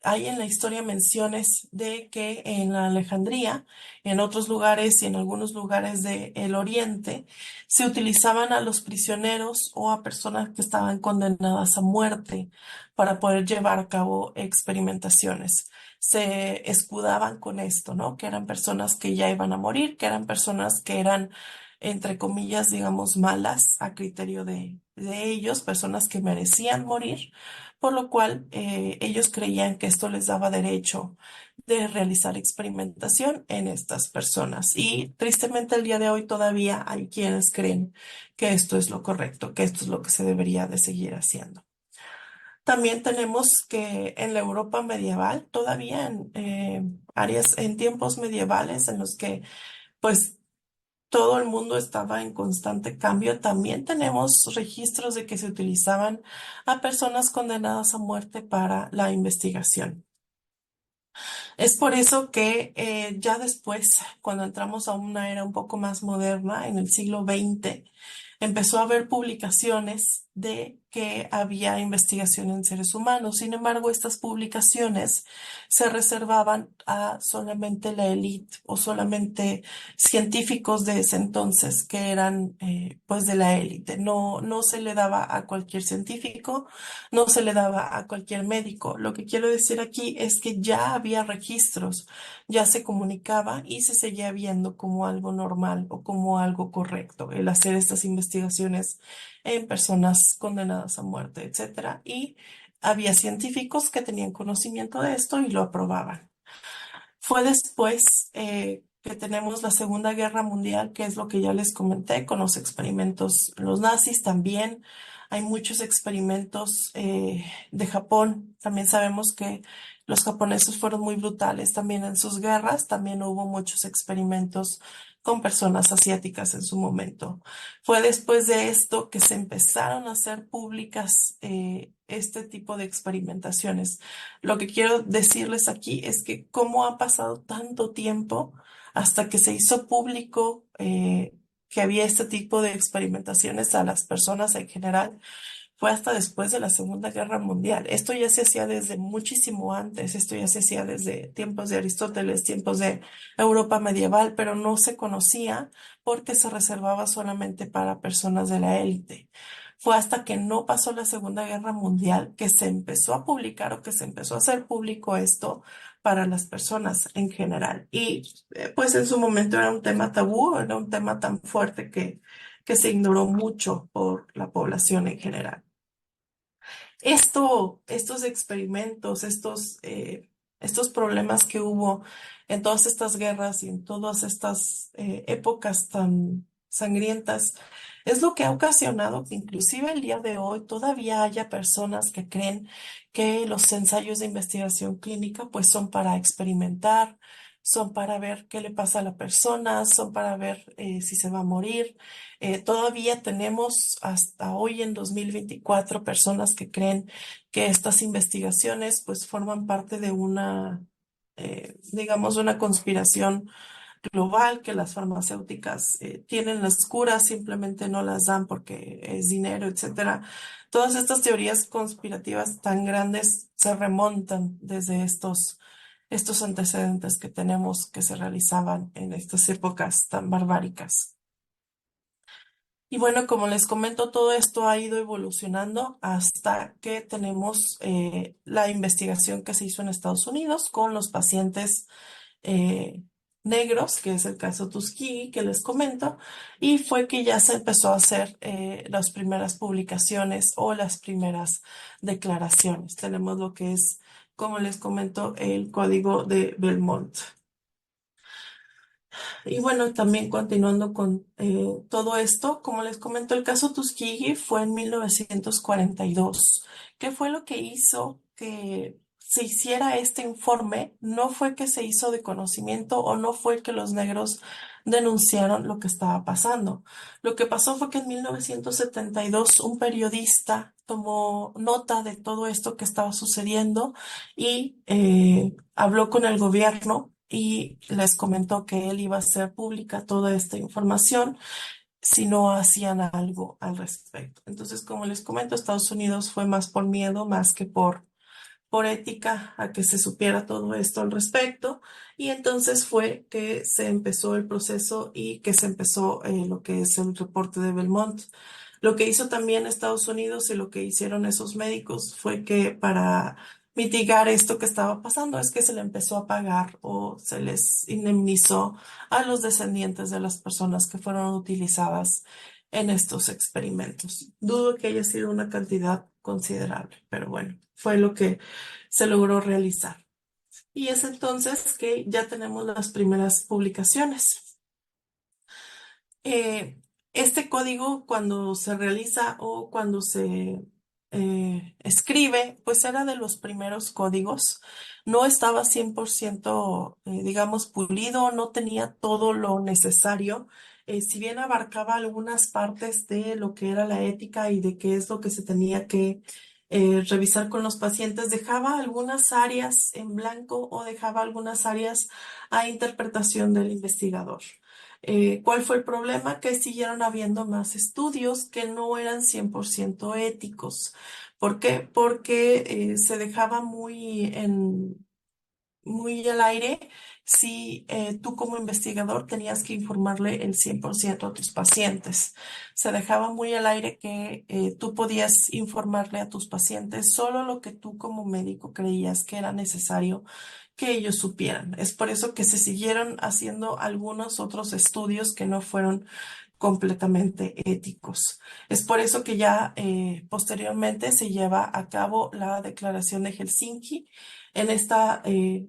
hay en la historia menciones de que en Alejandría, en otros lugares y en algunos lugares del Oriente, se utilizaban a los prisioneros o a personas que estaban condenadas a muerte para poder llevar a cabo experimentaciones. Se escudaban con esto, ¿no? Que eran personas que ya iban a morir, que eran personas que eran, entre comillas, digamos, malas a criterio de ellos, personas que merecían morir, por lo cual ellos creían que esto les daba derecho de realizar experimentación en estas personas. Y tristemente el día de hoy todavía hay quienes creen que esto es lo correcto, que esto es lo que se debería de seguir haciendo. También tenemos que en la Europa medieval, todavía en áreas, en tiempos medievales en los que pues todo el mundo estaba en constante cambio. También tenemos registros de que se utilizaban a personas condenadas a muerte para la investigación. Es por eso que ya después, cuando entramos a una era un poco más moderna, en el siglo XX, empezó a haber publicaciones de que había investigación en seres humanos. Sin embargo, estas publicaciones se reservaban a solamente la élite o solamente científicos de ese entonces, que eran pues de la élite. No, no se le daba a cualquier científico, no se le daba a cualquier médico. Lo que quiero decir aquí es que ya había registros, ya se comunicaba y se seguía viendo como algo normal o como algo correcto el hacer estas investigaciones en personas condenadas a muerte, etcétera. Y había científicos que tenían conocimiento de esto y lo aprobaban. Fue después que tenemos la Segunda Guerra Mundial, que es lo que ya les comenté, con los experimentos, los nazis también. Hay muchos experimentos de Japón. También sabemos que los japoneses fueron muy brutales también en sus guerras. También hubo muchos experimentos con personas asiáticas en su momento. Fue después de esto que se empezaron a hacer públicas este tipo de experimentaciones. Lo que quiero decirles aquí es que cómo ha pasado tanto tiempo hasta que se hizo público que había este tipo de experimentaciones a las personas en general, fue hasta después de la Segunda Guerra Mundial. Esto ya se hacía desde muchísimo antes, esto ya se hacía desde tiempos de Aristóteles, tiempos de Europa medieval, pero no se conocía porque se reservaba solamente para personas de la élite. Fue hasta que no pasó la Segunda Guerra Mundial que se empezó a publicar o que se empezó a hacer público esto para las personas en general. Y pues en su momento era un tema tabú, era un tema tan fuerte que se ignoró mucho por la población en general. Estos experimentos, estos problemas que hubo en todas estas guerras y en todas estas épocas tan sangrientas, es lo que ha ocasionado que inclusive el día de hoy todavía haya personas que creen que los ensayos de investigación clínica pues son para experimentar, son para ver qué le pasa a la persona, son para ver si se va a morir. Todavía tenemos hasta hoy en 2024 personas que creen que estas investigaciones pues forman parte de digamos, una conspiración global, que las farmacéuticas tienen las curas, simplemente no las dan porque es dinero, etcétera. Todas estas teorías conspirativas tan grandes se remontan desde estos antecedentes que tenemos que se realizaban en estas épocas tan barbáricas. Y bueno, como les comento, todo esto ha ido evolucionando hasta que tenemos la investigación que se hizo en Estados Unidos con los pacientes eh, negros, que es el caso Tuskegee que les comento, y fue que ya se empezó a hacer las primeras publicaciones o las primeras declaraciones. Tenemos lo que es, como les comento, el código de Belmont. Y bueno, también continuando con todo esto, como les comento, el caso Tuskegee fue en 1942. ¿Qué fue lo que hizo que se hiciera este informe? No fue que se hizo de conocimiento o no fue que los negros denunciaron lo que estaba pasando. Lo que pasó fue que en 1972 un periodista tomó nota de todo esto que estaba sucediendo y habló con el gobierno y les comentó que él iba a hacer pública toda esta información si no hacían algo al respecto. Entonces, como les comento, Estados Unidos fue más por miedo, más que por ética, a que se supiera todo esto al respecto. Y entonces fue que se empezó el proceso y que se empezó lo que es el reporte de Belmont. Lo que hizo también Estados Unidos y lo que hicieron esos médicos fue que para mitigar esto que estaba pasando es que se le empezó a pagar o se les indemnizó a los descendientes de las personas que fueron utilizadas en estos experimentos. Dudo que haya sido una cantidad considerable, pero bueno, fue lo que se logró realizar. Y es entonces que ya tenemos las primeras publicaciones. Eh, este código cuando se realiza o cuando se escribe, pues era de los primeros códigos. No estaba 100%, digamos, pulido, no tenía todo lo necesario. Si bien abarcaba algunas partes de lo que era la ética y de qué es lo que se tenía que revisar con los pacientes, dejaba algunas áreas en blanco o dejaba algunas áreas a interpretación del investigador. ¿Cuál fue el problema? Que siguieron habiendo más estudios que no eran 100% éticos. ¿Por qué? Porque se dejaba muy al aire si tú como investigador tenías que informarle el 100% a tus pacientes. Se dejaba muy al aire que tú podías informarle a tus pacientes solo lo que tú como médico creías que era necesario que ellos supieran. Es por eso que se siguieron haciendo algunos otros estudios que no fueron completamente éticos. Es por eso que ya posteriormente se lleva a cabo la Declaración de Helsinki. En esta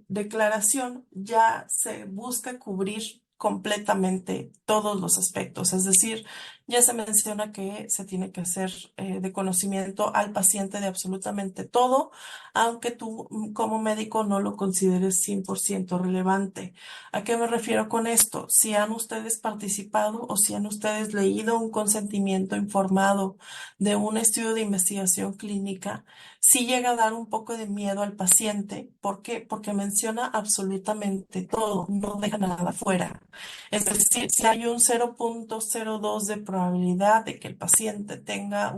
declaración ya se busca cubrir completamente todos los aspectos, es decir, ya se menciona que se tiene que hacer de conocimiento al paciente de absolutamente todo, aunque tú como médico no lo consideres 100% relevante. ¿A qué me refiero con esto? Si han ustedes participado o si han ustedes leído un consentimiento informado de un estudio de investigación clínica, sí llega a dar un poco de miedo al paciente. ¿Por qué? Porque menciona absolutamente todo, no deja nada fuera. Es decir, si hay un 0.02 de probabilidad de que el paciente tenga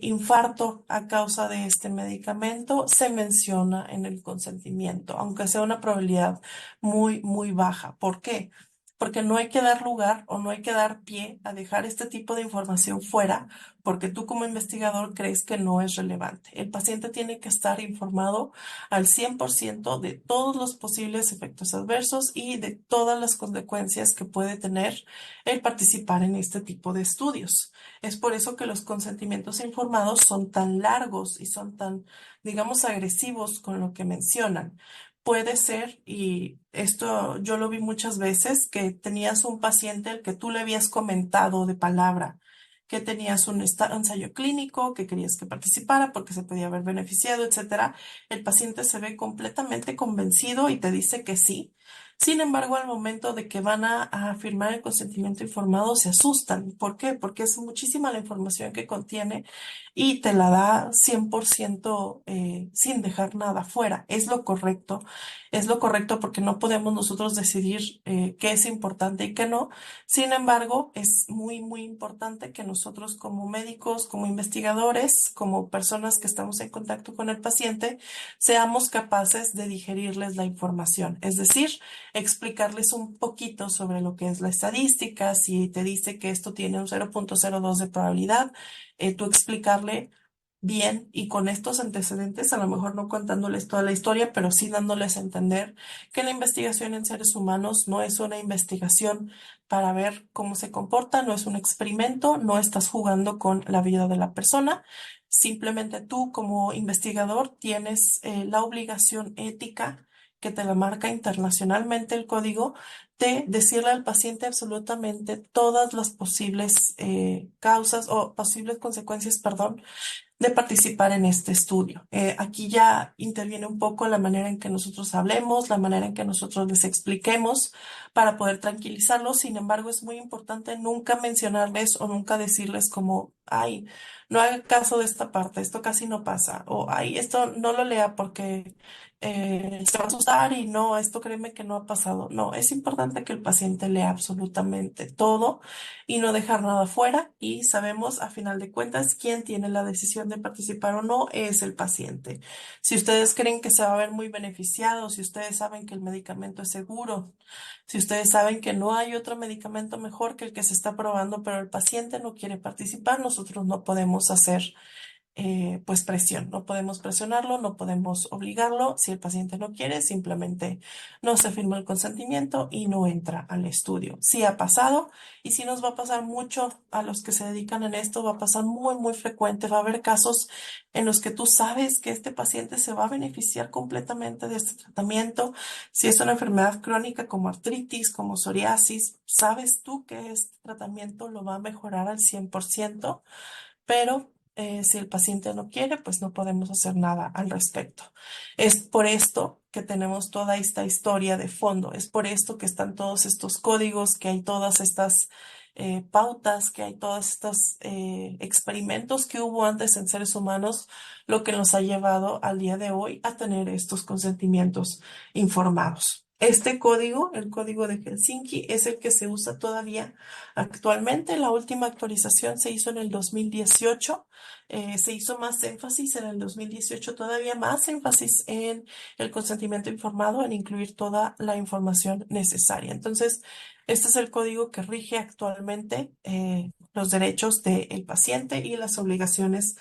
infarto a causa de este medicamento, se menciona en el consentimiento, aunque sea una probabilidad muy, muy baja. ¿Por qué? Porque no hay que dar lugar o no hay que dar pie a dejar este tipo de información fuera porque tú como investigador crees que no es relevante. El paciente tiene que estar informado al 100% de todos los posibles efectos adversos y de todas las consecuencias que puede tener el participar en este tipo de estudios. Es por eso que los consentimientos informados son tan largos y son tan, digamos, agresivos con lo que mencionan. Puede ser, y esto yo lo vi muchas veces, que tenías un paciente al que tú le habías comentado de palabra que tenías un ensayo clínico, que querías que participara porque se podía haber beneficiado, etcétera. El paciente se ve completamente convencido y te dice que sí. Sin embargo, al momento de que van a firmar el consentimiento informado, se asustan. ¿Por qué? Porque es muchísima la información que contiene y te la da 100% sin dejar nada fuera. Es lo correcto porque no podemos nosotros decidir qué es importante y qué no. Sin embargo, es muy, muy importante que nosotros como médicos, como investigadores, como personas que estamos en contacto con el paciente, seamos capaces de digerirles la información. Es decir, explicarles un poquito sobre lo que es la estadística. Si te dice que esto tiene un 0.02 de probabilidad, tú explicarle bien y con estos antecedentes, a lo mejor no contándoles toda la historia, pero sí dándoles a entender que la investigación en seres humanos no es una investigación para ver cómo se comporta, no es un experimento, no estás jugando con la vida de la persona. Simplemente tú como investigador tienes la obligación ética que te la marca internacionalmente el código de decirle al paciente absolutamente todas las posibles causas o posibles consecuencias, perdón, de participar en este estudio. Aquí ya interviene un poco la manera en que nosotros hablemos, la manera en que nosotros les expliquemos para poder tranquilizarlos. Sin embargo, es muy importante nunca mencionarles o nunca decirles como, ay, no haga caso de esta parte, esto casi no pasa, o ay, esto no lo lea porque se va a asustar y no, esto créeme que no ha pasado. No, es importante que el paciente lea absolutamente todo y no dejar nada fuera. Y sabemos, a final de cuentas, quién tiene la decisión de participar o no es el paciente. Si ustedes creen que se va a ver muy beneficiado, si ustedes saben que el medicamento es seguro, si ustedes saben que no hay otro medicamento mejor que el que se está probando, pero el paciente no quiere participar, nosotros no podemos hacer pues presión. No podemos presionarlo, no podemos obligarlo. Si el paciente no quiere, simplemente no se firma el consentimiento y no entra al estudio. Sí ha pasado y sí nos va a pasar mucho a los que se dedican en esto, va a pasar muy, muy frecuente. Va a haber casos en los que tú sabes que este paciente se va a beneficiar completamente de este tratamiento. Si es una enfermedad crónica como artritis, como psoriasis, sabes tú que este tratamiento lo va a mejorar al 100%, pero si el paciente no quiere, pues no podemos hacer nada al respecto. Es por esto que tenemos toda esta historia de fondo, es por esto que están todos estos códigos, que hay todas estas pautas, que hay todos estos experimentos que hubo antes en seres humanos, lo que nos ha llevado al día de hoy a tener estos consentimientos informados. Este código, el código de Helsinki, es el que se usa todavía actualmente. La última actualización se hizo en el 2018. Se hizo más énfasis en el 2018, todavía más énfasis en el consentimiento informado, en incluir toda la información necesaria. Entonces, este es el código que rige actualmente los derechos del paciente y las obligaciones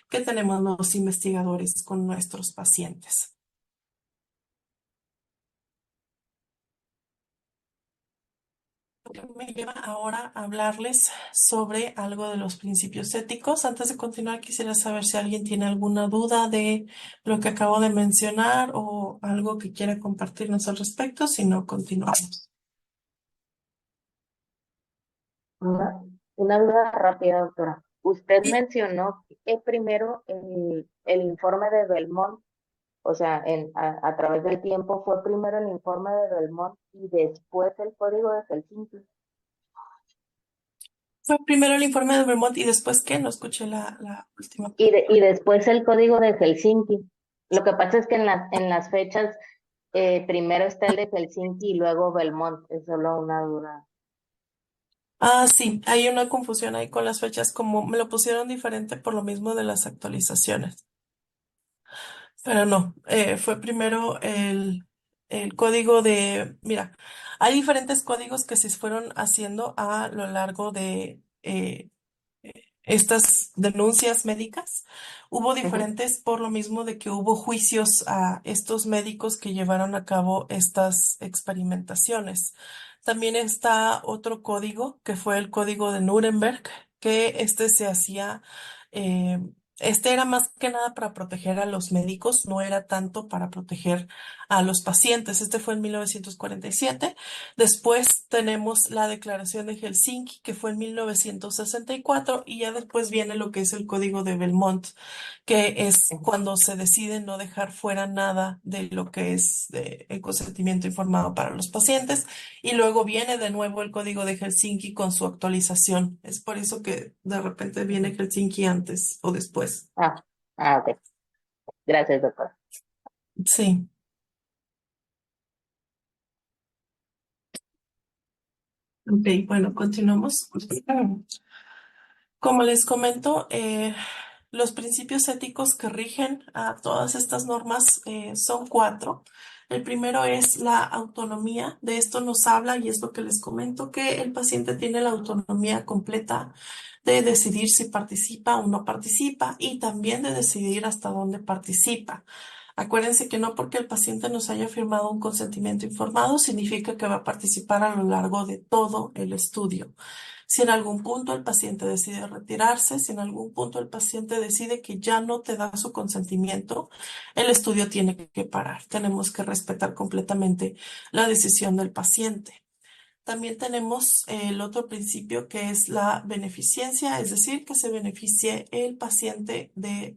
que tenemos los investigadores con nuestros pacientes. Me lleva ahora a hablarles sobre algo de los principios éticos. Antes de continuar, quisiera saber si alguien tiene alguna duda de lo que acabo de mencionar o algo que quiera compartirnos al respecto. Si no, continuamos. Una duda rápida, doctora. Usted Y mencionó que primero el informe de Belmont, o sea, a través del tiempo fue primero el informe de Belmont y después el código de Helsinki. fue primero el informe de Vermont y después, ¿qué? No escuché la última Y, parte. y después el código de Helsinki. Lo que pasa es que en las fechas primero está el de Helsinki y luego Belmont. Es solo una duda. Ah, sí, hay una confusión ahí con las fechas, como me lo pusieron diferente por lo mismo de las actualizaciones. Pero no, fue primero el código de, mira, hay diferentes códigos que se fueron haciendo a lo largo de estas denuncias médicas. Hubo Ujú. diferentes por lo mismo de que hubo juicios a estos médicos que llevaron a cabo estas experimentaciones. También está otro código que fue el código de Nuremberg, que este se hacía, eh, este era más que nada para proteger a los médicos, no era tanto para proteger a los pacientes. Este fue en 1947. Después tenemos la Declaración de Helsinki, que fue en 1964, y ya después viene lo que es el Código de Belmont, que es Ujú. cuando se decide no dejar fuera nada de lo que es el consentimiento informado para los pacientes, y luego viene de nuevo el Código de Helsinki con su actualización. Es por eso que de repente viene Helsinki antes o después. Ah, ok. Gracias, doctor. Sí. Ok, bueno, continuamos. Como les comento, los principios éticos que rigen a todas estas normas son cuatro. El primero es la autonomía. De esto nos habla y es lo que les comento, que el paciente tiene la autonomía completa de decidir si participa o no participa y también de decidir hasta dónde participa. Acuérdense que no porque el paciente nos haya firmado un consentimiento informado significa que va a participar a lo largo de todo el estudio. Si en algún punto el paciente decide retirarse, si en algún punto el paciente decide que ya no te da su consentimiento, el estudio tiene que parar. Tenemos que respetar completamente la decisión del paciente. También tenemos el otro principio que es la beneficencia, es decir, que se beneficie el paciente de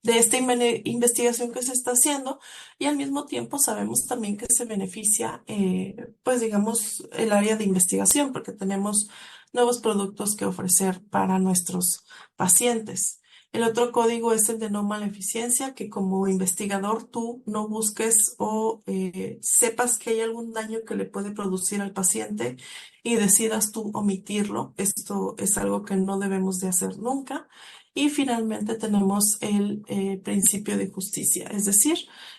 de esta investigación que se está haciendo, y al mismo tiempo sabemos también que se beneficia, pues digamos, el área de investigación porque tenemos nuevos productos que ofrecer para nuestros pacientes. El otro código es el de no maleficencia, que como investigador tú no busques o sepas que hay algún daño que le puede producir al paciente y decidas tú omitirlo. Esto es algo que no debemos de hacer nunca. Y finalmente tenemos el principio de justicia, es decir,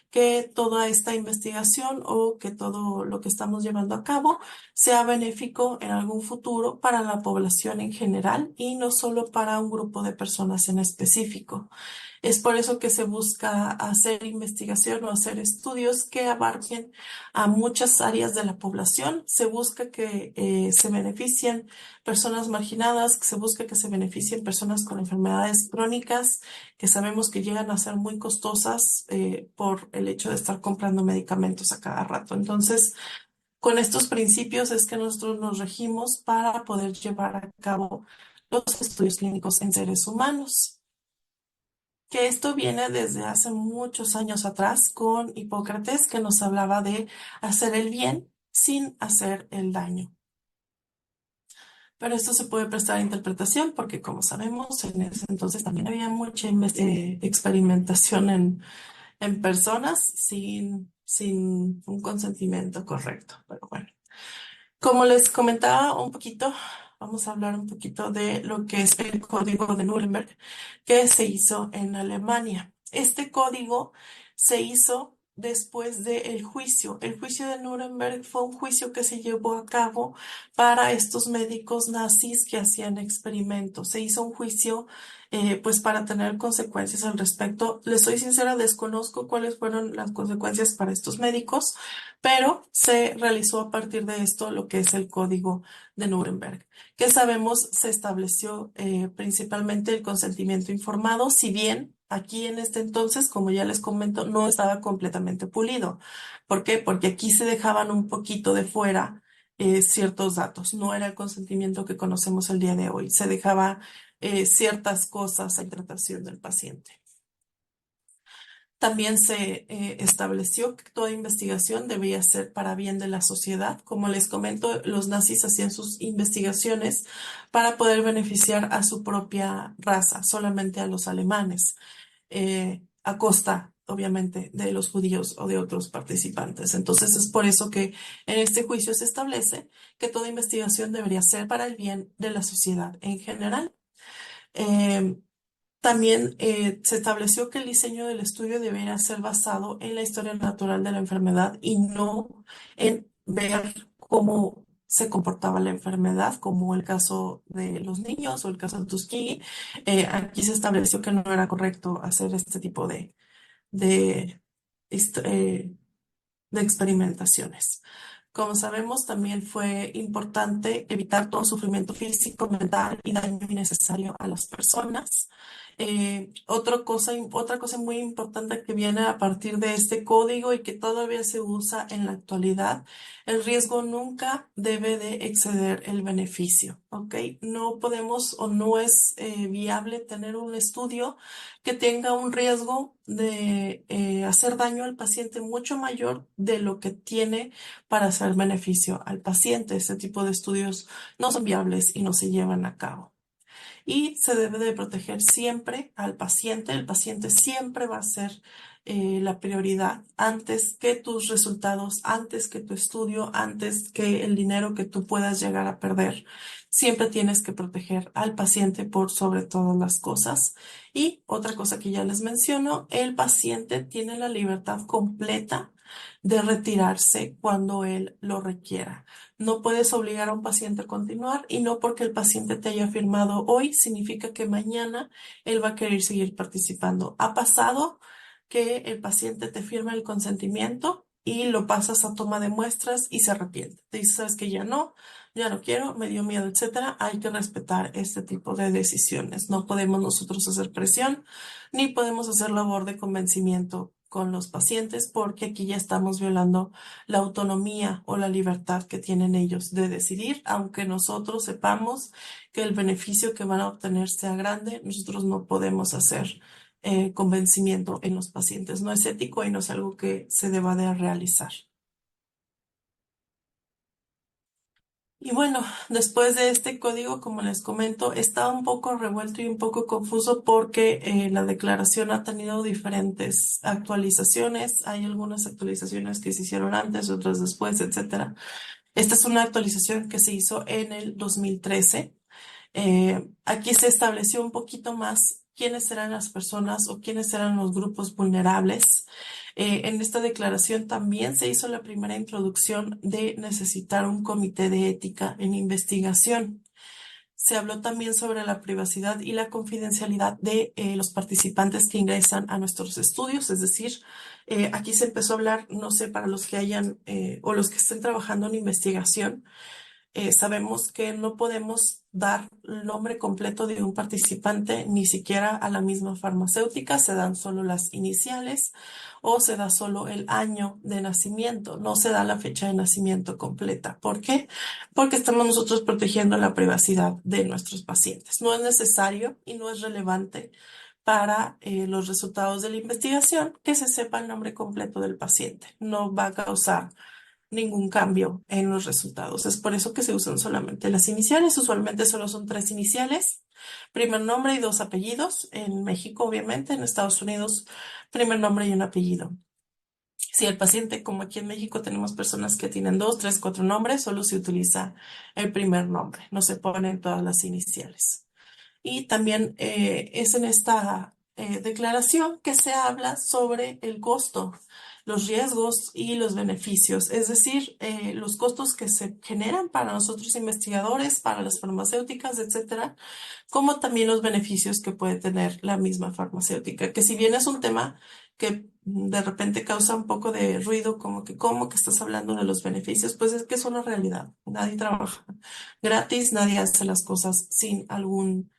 que toda esta investigación o que todo lo que estamos llevando a cabo sea benéfico en algún futuro para la población en general y no solo para un grupo de personas en específico. Es por eso que se busca hacer investigación o hacer estudios que abarquen a muchas áreas de la población. Se busca que se beneficien personas marginadas, que se busca que se beneficien personas con enfermedades crónicas, que sabemos que llegan a ser muy costosas por el hecho de estar comprando medicamentos a cada rato. Entonces, con estos principios es que nosotros nos regimos para poder llevar a cabo los estudios clínicos en seres humanos. Que esto viene desde hace muchos años atrás con Hipócrates, que nos hablaba de hacer el bien sin hacer el daño. Pero esto se puede prestar a interpretación porque, como sabemos, en ese entonces también había mucha experimentación en personas sin un consentimiento correcto. Pero bueno. Como les comentaba un poquito, vamos a hablar un poquito de lo que es el código de Nuremberg que se hizo en Alemania. Este código se hizo después del juicio. El juicio de Nuremberg fue un juicio que se llevó a cabo para estos médicos nazis que hacían experimentos. Se hizo un juicio pues para tener consecuencias al respecto. Les soy sincera, desconozco cuáles fueron las consecuencias para estos médicos, pero se realizó a partir de esto lo que es el Código de Nuremberg, que sabemos se estableció principalmente el consentimiento informado, si bien aquí en este entonces, como ya les comento, no estaba completamente pulido. ¿Por qué? Porque aquí se dejaban un poquito de fuera ciertos datos. No era el consentimiento que conocemos el día de hoy. Se dejaba ciertas cosas a interpretación del paciente. También se estableció que toda investigación debía ser para bien de la sociedad. Como les comento, los nazis hacían sus investigaciones para poder beneficiar a su propia raza, solamente a los alemanes, a costa obviamente, de los judíos o de otros participantes. Entonces es por eso que en este juicio se establece que toda investigación debería ser para el bien de la sociedad en general. Eh, También se estableció que el diseño del estudio debería ser basado en la historia natural de la enfermedad y no en ver cómo se comportaba la enfermedad, como el caso de los niños o el caso de Tuskegee. Aquí se estableció que no era correcto hacer este tipo de, hist- eh, de experimentaciones. Como sabemos, también fue importante evitar todo sufrimiento físico, mental y daño innecesario a las personas. Otra cosa muy importante que viene a partir de este código y que todavía se usa en la actualidad, el riesgo nunca debe de exceder el beneficio, ¿ok? No podemos o no es viable tener un estudio que tenga un riesgo de hacer daño al paciente mucho mayor de lo que tiene para hacer beneficio al paciente. Este tipo de estudios no son viables y no se llevan a cabo. Y se debe de proteger siempre al paciente. El paciente siempre va a ser la prioridad antes que tus resultados, antes que tu estudio, antes que el dinero que tú puedas llegar a perder. Siempre tienes que proteger al paciente por sobre todas las cosas. Y otra cosa que ya les menciono, el paciente tiene la libertad completa de retirarse cuando él lo requiera. No puedes obligar a un paciente a continuar y no porque el paciente te haya firmado hoy significa que mañana él va a querer seguir participando. Ha pasado que el paciente te firma el consentimiento y lo pasas a toma de muestras y se arrepiente. Te dice, sabes que ya no quiero, me dio miedo, etcétera. Hay que respetar este tipo de decisiones. No podemos nosotros hacer presión ni podemos hacer labor de convencimiento con los pacientes porque aquí ya estamos violando la autonomía o la libertad que tienen ellos de decidir, aunque nosotros sepamos que el beneficio que van a obtener sea grande, nosotros no podemos hacer convencimiento en los pacientes. No es ético y no es algo que se deba de realizar. Y bueno, después de este código, como les comento, está un poco revuelto y un poco confuso porque la declaración ha tenido diferentes actualizaciones. Hay algunas actualizaciones que se hicieron antes, otras después, etcétera. Esta es una actualización que se hizo en el 2013. Aquí se estableció un poquito más quiénes eran las personas o quiénes eran los grupos vulnerables. En esta declaración también se hizo la primera introducción de necesitar un comité de ética en investigación. Se habló también sobre la privacidad y la confidencialidad de los participantes que ingresan a nuestros estudios, es decir, aquí se empezó a hablar, no sé, para los que hayan o los que estén trabajando en investigación, sabemos que no podemos dar el nombre completo de un participante ni siquiera a la misma farmacéutica, se dan solo las iniciales o se da solo el año de nacimiento, no se da la fecha de nacimiento completa. ¿Por qué? Porque estamos nosotros protegiendo la privacidad de nuestros pacientes. No es necesario y no es relevante para los resultados de la investigación que se sepa el nombre completo del paciente. No va a causar ningún cambio en los resultados. Es por eso que se usan solamente las iniciales. Usualmente solo son tres iniciales, primer nombre y dos apellidos. En México, obviamente, en Estados Unidos, primer nombre y un apellido. Si el paciente, como aquí en México tenemos personas que tienen dos, tres, cuatro nombres, solo se utiliza el primer nombre, no se ponen todas las iniciales. Y también es en esta declaración que se habla sobre el costo, los riesgos y los beneficios, es decir, los costos que se generan para nosotros investigadores, para las farmacéuticas, etcétera, como también los beneficios que puede tener la misma farmacéutica, que si bien es un tema que de repente causa un poco de ruido, como que cómo que estás hablando de los beneficios, pues es que es una realidad. Nadie trabaja gratis, nadie hace las cosas sin algún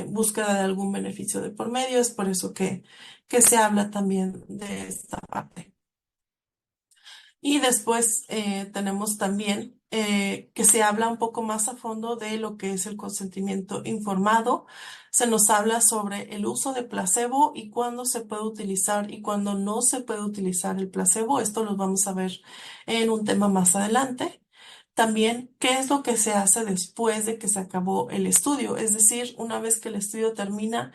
búsqueda de algún beneficio de por medio. Es por eso que se habla también de esta parte. Y después tenemos también que se habla un poco más a fondo de lo que es el consentimiento informado. Se nos habla sobre el uso de placebo y cuándo se puede utilizar y cuándo no se puede utilizar el placebo. Esto lo vamos a ver en un tema más adelante. También, ¿qué es lo que se hace después de que se acabó el estudio? Es decir, una vez que el estudio termina,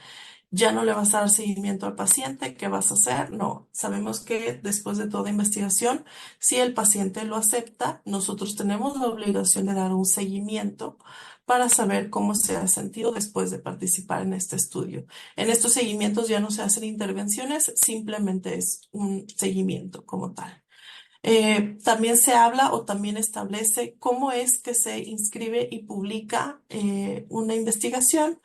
ya no le vas a dar seguimiento al paciente, ¿qué vas a hacer? No, sabemos que después de toda investigación, si el paciente lo acepta, nosotros tenemos la obligación de dar un seguimiento para saber cómo se ha sentido después de participar en este estudio. En estos seguimientos ya no se hacen intervenciones, simplemente es un seguimiento como tal. También se habla o también establece cómo es que se inscribe y publica una investigación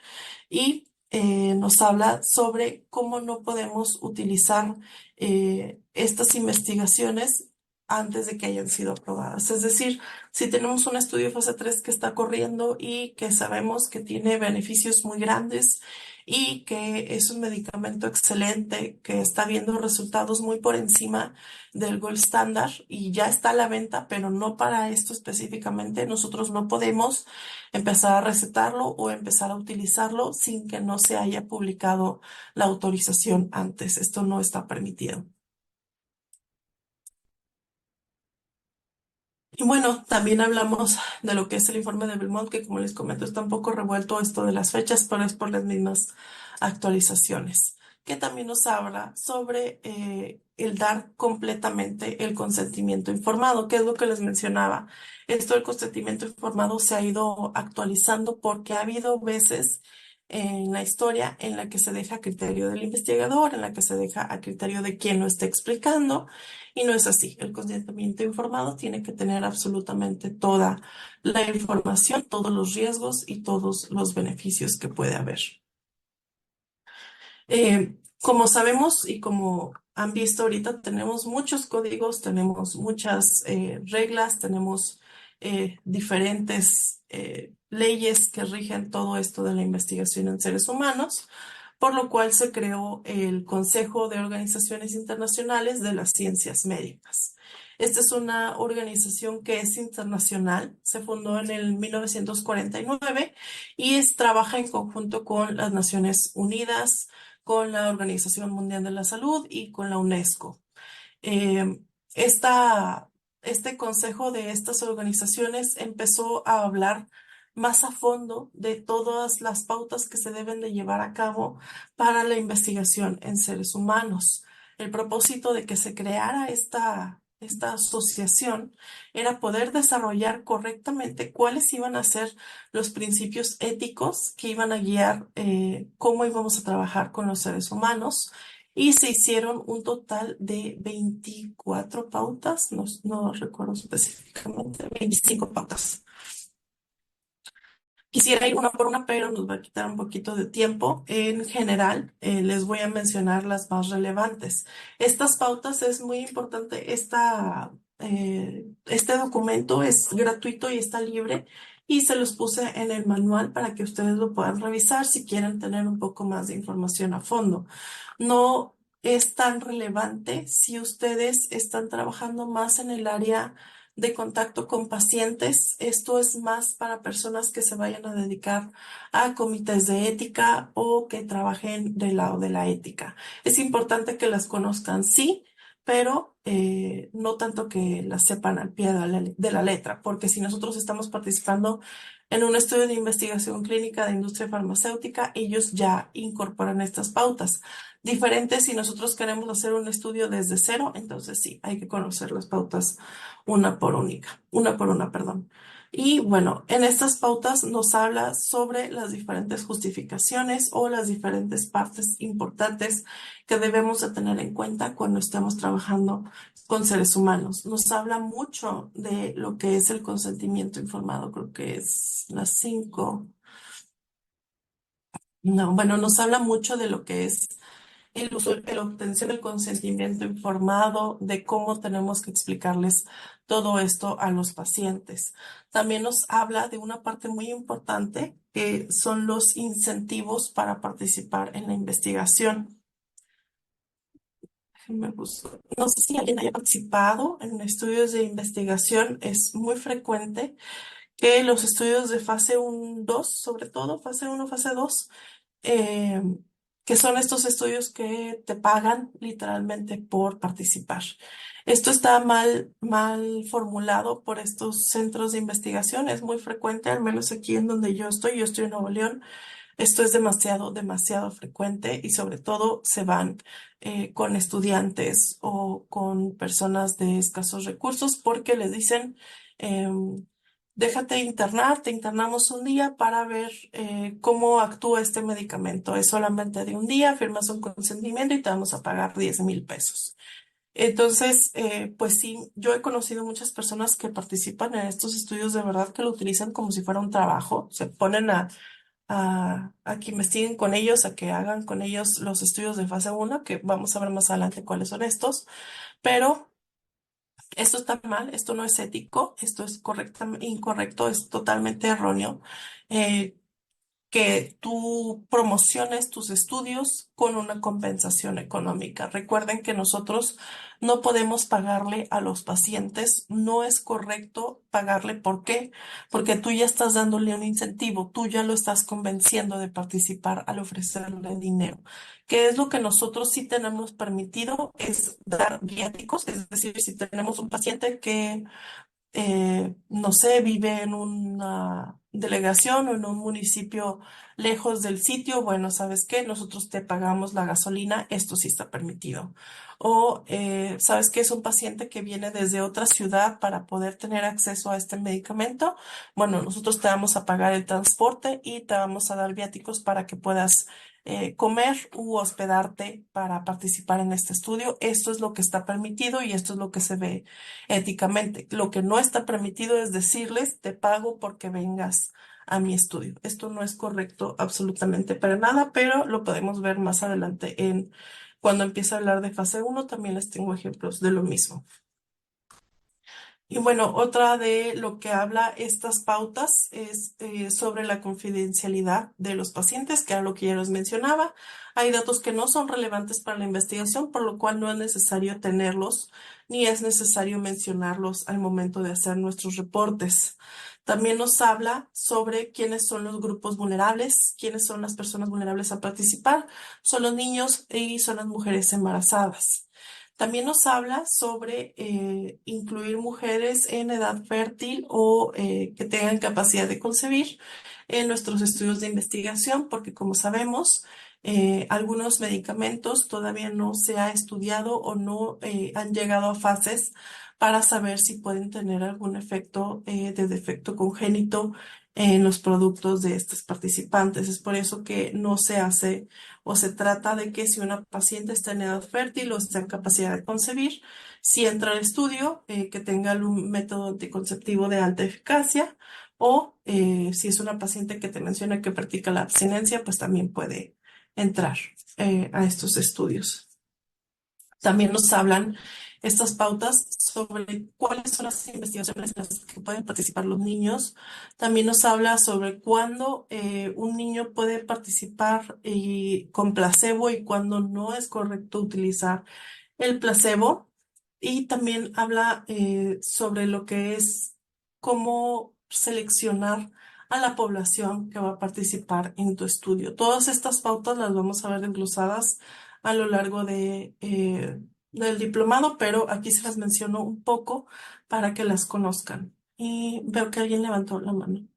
y nos habla sobre cómo no podemos utilizar estas investigaciones antes de que hayan sido aprobadas. Es decir, si tenemos un estudio fase 3 que está corriendo y que sabemos que tiene beneficios muy grandes y que es un medicamento excelente, que está viendo resultados muy por encima del gold standard y ya está a la venta, pero no para esto específicamente, nosotros no podemos empezar a recetarlo o empezar a utilizarlo sin que no se haya publicado la autorización antes. Esto no está permitido. Y bueno, también hablamos de lo que es el informe de Belmont, que como les comento está un poco revuelto esto de las fechas, pero es por las mismas actualizaciones, que también nos habla sobre el dar completamente el consentimiento informado, que es lo que les mencionaba. Esto del consentimiento informado se ha ido actualizando porque ha habido veces en la historia en la que se deja a criterio del investigador, en la que se deja a criterio de quien lo esté explicando. Y no es así. El consentimiento informado tiene que tener absolutamente toda la información, todos los riesgos y todos los beneficios que puede haber. Como sabemos y como han visto ahorita, tenemos muchos códigos, tenemos muchas reglas, tenemos diferentes leyes que rigen todo esto de la investigación en seres humanos, por lo cual se creó el Consejo de Organizaciones Internacionales de las Ciencias Médicas. Esta es una organización que es internacional, se fundó en el 1949 y trabaja en conjunto con las Naciones Unidas, con la Organización Mundial de la Salud y con la UNESCO. Eh, esta- este consejo de estas organizaciones empezó a hablar más a fondo de todas las pautas que se deben de llevar a cabo para la investigación en seres humanos. El propósito de que se creara esta asociación era poder desarrollar correctamente cuáles iban a ser los principios éticos que iban a guiar cómo íbamos a trabajar con los seres humanos y se hicieron un total de 24 pautas, no recuerdo específicamente, 25 pautas. Quisiera ir una por una, pero nos va a quitar un poquito de tiempo. En general, les voy a mencionar las más relevantes. Estas pautas es muy importante. Este documento es gratuito y está libre y se los puse en el manual para que ustedes lo puedan revisar si quieren tener un poco más de información a fondo. No es tan relevante si ustedes están trabajando más en el área de contacto con pacientes. Esto es más para personas que se vayan a dedicar a comités de ética o que trabajen del lado de la ética. Es importante que las conozcan, sí, pero no tanto que las sepan al pie de la letra, porque si nosotros estamos participando en un estudio de investigación clínica de industria farmacéutica, ellos ya incorporan estas pautas. Diferente si nosotros queremos hacer un estudio desde cero, entonces sí, hay que conocer las pautas una por una, perdón. Y bueno, en estas pautas nos habla sobre las diferentes justificaciones o las diferentes partes importantes que debemos de tener en cuenta cuando estemos trabajando con seres humanos. Nos habla mucho de lo que es el consentimiento informado, creo que es las 5. No, bueno, nos habla mucho de lo que es el uso, la obtención del consentimiento informado, de cómo tenemos que explicarles todo esto a los pacientes. También nos habla de una parte muy importante que son los incentivos para participar en la investigación. Déjenme buscar. No sé si alguien haya participado en estudios de investigación. Es muy frecuente que los estudios de fase 1, 2, sobre todo fase 1, fase 2, eh, que son estos estudios que te pagan literalmente por participar. Esto está mal formulado por estos centros de investigación. Es muy frecuente, al menos aquí en donde yo estoy en Nuevo León. Esto es demasiado, demasiado frecuente y sobre todo se van con estudiantes o con personas de escasos recursos porque les dicen, em, déjate internar, te internamos un día para ver cómo actúa este medicamento. Es solamente de un día, firmas un consentimiento y te vamos a pagar 10,000 pesos. Entonces, pues sí, yo he conocido muchas personas que participan en estos estudios de verdad que lo utilizan como si fuera un trabajo. Se ponen a que investiguen con ellos, a que hagan con ellos los estudios de fase uno, que vamos a ver más adelante cuáles son estos. Pero esto está mal, esto no es ético, esto es incorrecto, es totalmente erróneo. Eh, que tú promociones tus estudios con una compensación económica. Recuerden que nosotros no podemos pagarle a los pacientes, no es correcto pagarle. ¿Por qué? Porque tú ya estás dándole un incentivo, tú ya lo estás convenciendo de participar al ofrecerle dinero. ¿Qué es lo que nosotros sí tenemos permitido? Es dar viáticos, es decir, si tenemos un paciente que no sé, vive en una delegación o en un municipio lejos del sitio, bueno, ¿sabes qué? Nosotros te pagamos la gasolina, esto sí está permitido. O, ¿sabes qué? Es un paciente que viene desde otra ciudad para poder tener acceso a este medicamento. Bueno, nosotros te vamos a pagar el transporte y te vamos a dar viáticos para que puedas comer u hospedarte para participar en este estudio. Esto es lo que está permitido y esto es lo que se ve éticamente. Lo que no está permitido es decirles, te pago porque vengas a mi estudio. Esto no es correcto absolutamente para nada, pero lo podemos ver más adelante en cuando empiece a hablar de fase uno. También les tengo ejemplos de lo mismo. Y bueno, otra de lo que habla estas pautas es sobre la confidencialidad de los pacientes, que era lo que ya les mencionaba. Hay datos que no son relevantes para la investigación, por lo cual no es necesario tenerlos ni es necesario mencionarlos al momento de hacer nuestros reportes. También nos habla sobre quiénes son los grupos vulnerables, quiénes son las personas vulnerables a participar. Son los niños y son las mujeres embarazadas. También nos habla sobre incluir mujeres en edad fértil o que tengan capacidad de concebir en nuestros estudios de investigación, porque como sabemos, algunos medicamentos todavía no se ha estudiado o no han llegado a fases para saber si pueden tener algún efecto de defecto congénito en los productos de estos participantes. Es por eso que no se hace o se trata de que si una paciente está en edad fértil o está en capacidad de concebir, si entra al estudio, que tenga un método anticonceptivo de alta eficacia o si es una paciente que te menciona que practica la abstinencia, pues también puede entrar a estos estudios. También nos hablan estas pautas sobre cuáles son las investigaciones en las que pueden participar los niños. También nos habla sobre cuándo un niño puede participar con placebo y cuándo no es correcto utilizar el placebo. Y también habla sobre lo que es cómo seleccionar a la población que va a participar en tu estudio. Todas estas pautas las vamos a ver desglosadas a lo largo del diplomado, pero aquí se las menciono un poco para que las conozcan. Y veo que alguien levantó la mano.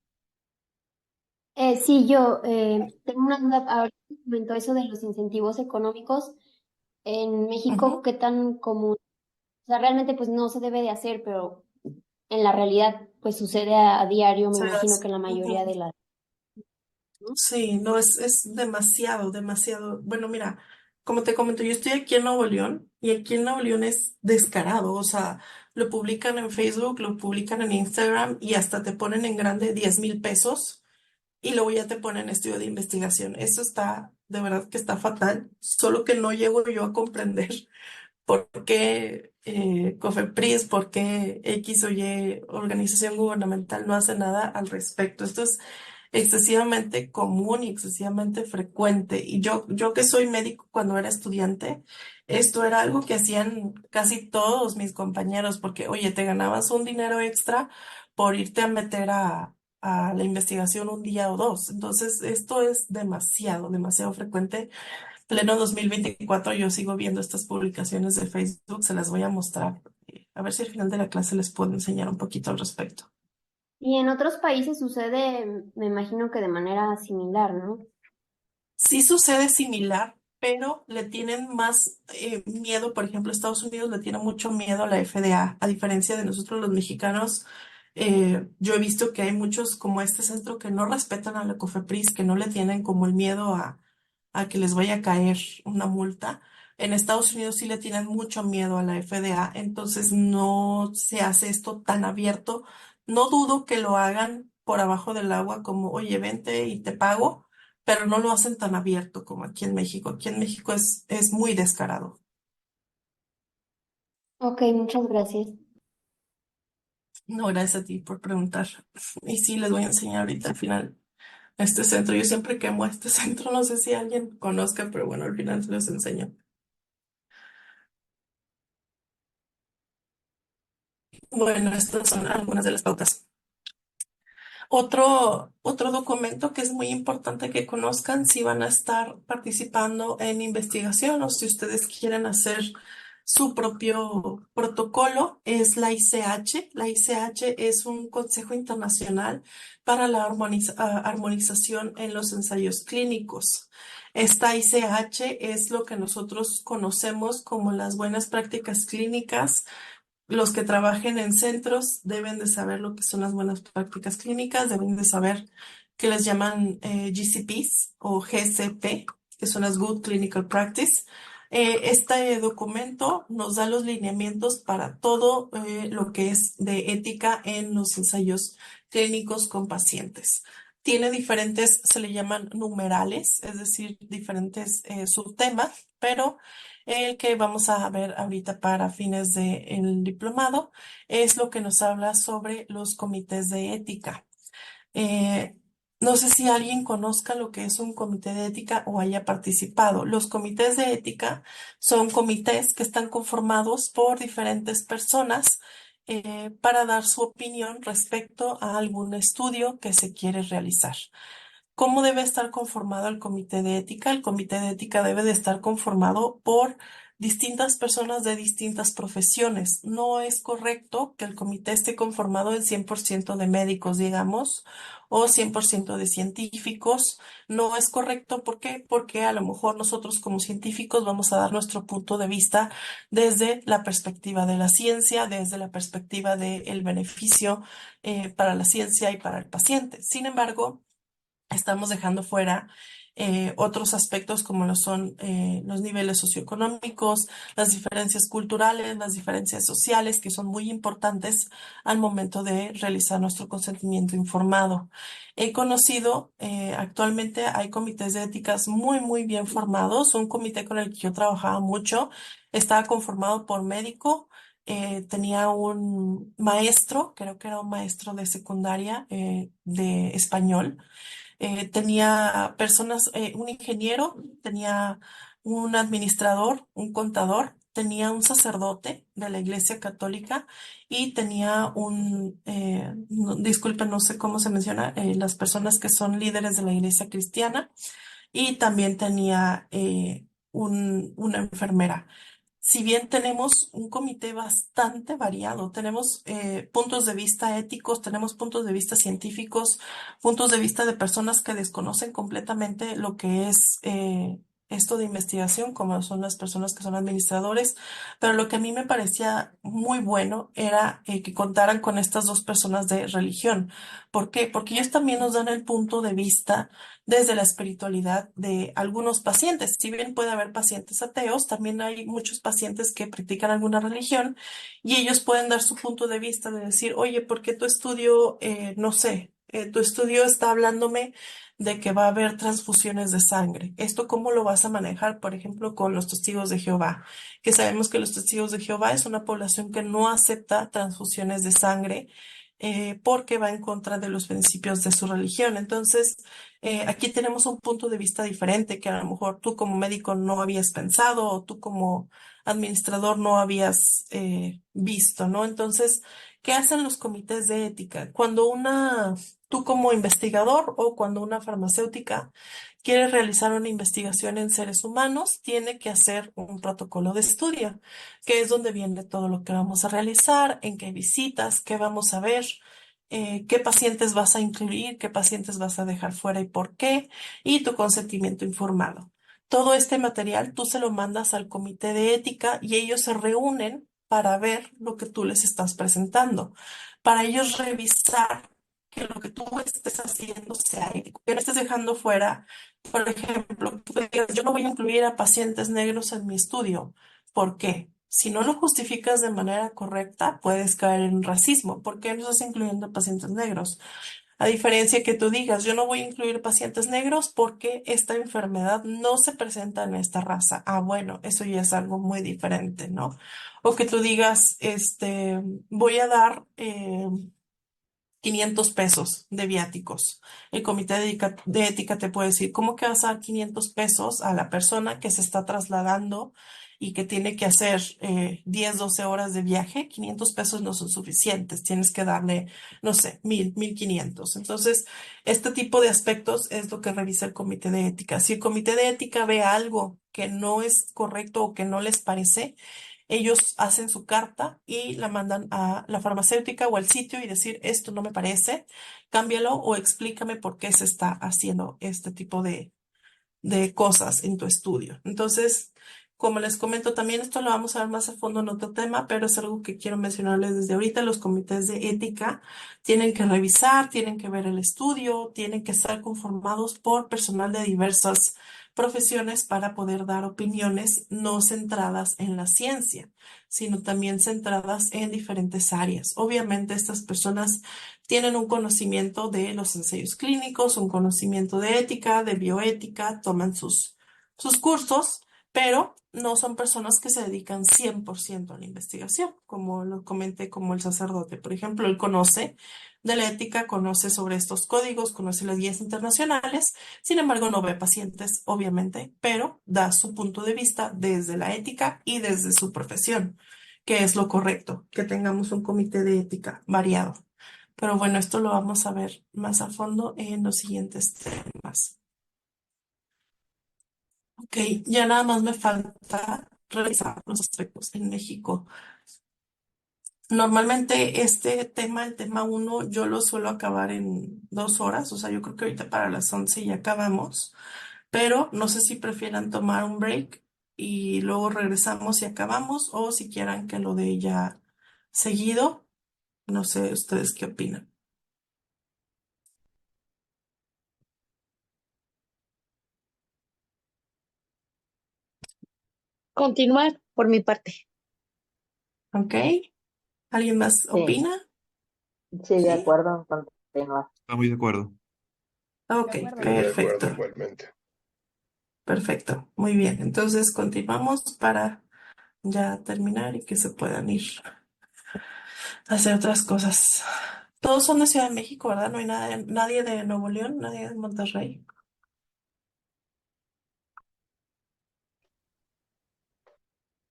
Sí, yo tengo una duda. Ahorita comentó eso de los incentivos económicos. En México, Ujú. ¿qué tan común? O sea, realmente pues no se debe de hacer, pero en la realidad pues sucede a diario, me Se imagino que las- en la mayoría ujú. de las, ¿no? Sí, no, es demasiado, demasiado. Bueno, mira, como te comento, yo estoy aquí en Nuevo León y aquí en Nuevo León es descarado, o sea, lo publican en Facebook, lo publican en Instagram y hasta te ponen en grande 10,000 pesos y luego ya te ponen estudio de investigación. Eso está, de verdad que está fatal, solo que no llego yo a comprender por qué COFEPRIS, por qué X o Y organización gubernamental no hace nada al respecto. Esto es excesivamente común y excesivamente frecuente. Y yo que soy médico cuando era estudiante, esto era algo que hacían casi todos mis compañeros, porque, oye, te ganabas un dinero extra por irte a meter a la investigación un día o dos. Entonces, esto es demasiado, demasiado frecuente. Pleno 2024, yo sigo viendo estas publicaciones de Facebook, se las voy a mostrar. A ver si al final de la clase les puedo enseñar un poquito al respecto. Y en otros países sucede, me imagino que de manera similar, ¿no? Sí sucede similar, pero le tienen más miedo. Por ejemplo, Estados Unidos le tiene mucho miedo a la FDA, a diferencia de nosotros los mexicanos. Yo he visto que hay muchos como este centro que no respetan a la COFEPRIS, que no le tienen como el miedo a que les vaya a caer una multa. En Estados Unidos sí le tienen mucho miedo a la FDA, entonces no se hace esto tan abierto. No dudo que lo hagan por abajo del agua como, oye, vente y te pago, pero no lo hacen tan abierto como aquí en México. Aquí en México es muy descarado. Ok, muchas gracias. No, gracias a ti por preguntar. Y sí, les voy a enseñar ahorita al final este centro. Yo siempre quemo este centro, no sé si alguien conozca, pero bueno, al final se los enseño. Bueno, estas son algunas de las pautas. Otro documento que es muy importante que conozcan si van a estar participando en investigación o si ustedes quieren hacer su propio protocolo es la ICH. La ICH es un Consejo Internacional para la Armonización en los Ensayos Clínicos. Esta ICH es lo que nosotros conocemos como las buenas prácticas clínicas. Los que trabajen en centros deben de saber lo que son las buenas prácticas clínicas, deben de saber que les llaman GCPs o GCP, que son las Good Clinical Practice. Este documento nos da los lineamientos para todo lo que es de ética en los ensayos clínicos con pacientes. Tiene diferentes, se le llaman numerales, es decir, diferentes subtemas, pero el que vamos a ver ahorita para fines del diplomado es lo que nos habla sobre los comités de ética. Eh, no sé si alguien conozca lo que es un comité de ética o haya participado. Los comités de ética son comités que están conformados por diferentes personas para dar su opinión respecto a algún estudio que se quiere realizar. ¿Cómo debe estar conformado el comité de ética? El comité de ética debe de estar conformado por distintas personas de distintas profesiones. No es correcto que el comité esté conformado en 100% de médicos, digamos, o 100% de científicos. No es correcto. ¿Por qué? Porque a lo mejor nosotros como científicos vamos a dar nuestro punto de vista desde la perspectiva de la ciencia, desde la perspectiva del beneficio para la ciencia y para el paciente. Sin embargo, estamos dejando fuera otros aspectos como lo son los niveles socioeconómicos, las diferencias culturales, las diferencias sociales, que son muy importantes al momento de realizar nuestro consentimiento informado. He conocido, actualmente hay comités de éticas muy, muy bien formados. Un comité con el que yo trabajaba mucho estaba conformado por médico. Tenía un maestro, creo que era un maestro de secundaria de español. Tenía personas, un ingeniero, tenía un administrador, un contador, tenía un sacerdote de la Iglesia Católica y tenía disculpen, no sé cómo se menciona, las personas que son líderes de la Iglesia Cristiana y también tenía una enfermera. Si bien tenemos un comité bastante variado, tenemos puntos de vista éticos, tenemos puntos de vista científicos, puntos de vista de personas que desconocen completamente lo que es esto de investigación, como son las personas que son administradores, pero lo que a mí me parecía muy bueno era que contaran con estas dos personas de religión. ¿Por qué? Porque ellos también nos dan el punto de vista desde la espiritualidad de algunos pacientes. Si bien puede haber pacientes ateos, también hay muchos pacientes que practican alguna religión y ellos pueden dar su punto de vista de decir, oye, ¿por qué tu estudio, no sé, tu estudio está hablándome de que va a haber transfusiones de sangre? ¿Esto cómo lo vas a manejar, por ejemplo, con los testigos de Jehová? Que sabemos que los testigos de Jehová es una población que no acepta transfusiones de sangre. Porque va en contra de los principios de su religión. Entonces, aquí tenemos un punto de vista diferente que a lo mejor tú como médico no habías pensado o tú como administrador no habías visto, ¿no? Entonces, ¿qué hacen los comités de ética? Tú como investigador o cuando una farmacéutica quiere realizar una investigación en seres humanos, tiene que hacer un protocolo de estudio, que es donde viene todo lo que vamos a realizar, en qué visitas, qué vamos a ver. qué pacientes vas a incluir, qué pacientes vas a dejar fuera y por qué, y tu consentimiento informado. Todo este material tú se lo mandas al comité de ética y ellos se reúnen para ver lo que tú les estás presentando, para ellos revisar que lo que tú estés haciendo sea ético, que no estés dejando fuera, por ejemplo, tú digas, yo no voy a incluir a pacientes negros en mi estudio. ¿Por qué? Si no lo justificas de manera correcta, puedes caer en racismo. ¿Por qué no estás incluyendo pacientes negros? A diferencia que tú digas, yo no voy a incluir pacientes negros porque esta enfermedad no se presenta en esta raza. Ah, bueno, eso ya es algo muy diferente, ¿no? O que tú digas, voy a dar 500 pesos de viáticos. El comité de ética te puede decir, ¿cómo que vas a dar 500 pesos a la persona que se está trasladando y que tiene que hacer 10, 12 horas de viaje? 500 pesos no son suficientes, tienes que darle, no sé, 1000, 1500. Entonces, este tipo de aspectos es lo que revisa el comité de ética. Si el comité de ética ve algo que no es correcto o que no les parece, ellos hacen su carta y la mandan a la farmacéutica o al sitio y decir, esto no me parece, cámbialo o explícame por qué se está haciendo este tipo de cosas en tu estudio. Entonces, como les comento, también esto lo vamos a ver más a fondo en otro tema, pero es algo que quiero mencionarles desde ahorita. Los comités de ética tienen que revisar, tienen que ver el estudio, tienen que estar conformados por personal de diversas profesiones para poder dar opiniones no centradas en la ciencia, sino también centradas en diferentes áreas. Obviamente, estas personas tienen un conocimiento de los ensayos clínicos, un conocimiento de ética, de bioética, toman sus cursos, pero no son personas que se dedican 100% a la investigación, como lo comenté, como el sacerdote. Por ejemplo, él conoce de la ética, conoce sobre estos códigos, conoce las guías internacionales, sin embargo, no ve pacientes, obviamente, pero da su punto de vista desde la ética y desde su profesión, que es lo correcto, que tengamos un comité de ética variado. Pero bueno, esto lo vamos a ver más a fondo en los siguientes temas. Ok, ya nada más me falta revisar los aspectos en México. Normalmente este tema, el tema uno, yo lo suelo acabar en 2 horas, o sea, yo creo que ahorita para las 11 ya acabamos, pero no sé si prefieran tomar un break y luego regresamos y acabamos, o si quieran que lo de ya seguido, no sé ustedes qué opinan. Continuar por mi parte. ¿Ok? ¿Alguien más Sí, opina? sí, de ¿Sí? acuerdo en continuar. Está muy de acuerdo. De Ok, acuerdo. Sí, de acuerdo perfecto, igualmente. perfecto. Muy bien. Entonces continuamos para ya terminar y que se puedan ir a hacer otras cosas. Todos son de Ciudad de México, ¿verdad? No hay nadie de Nuevo León, nadie de Monterrey.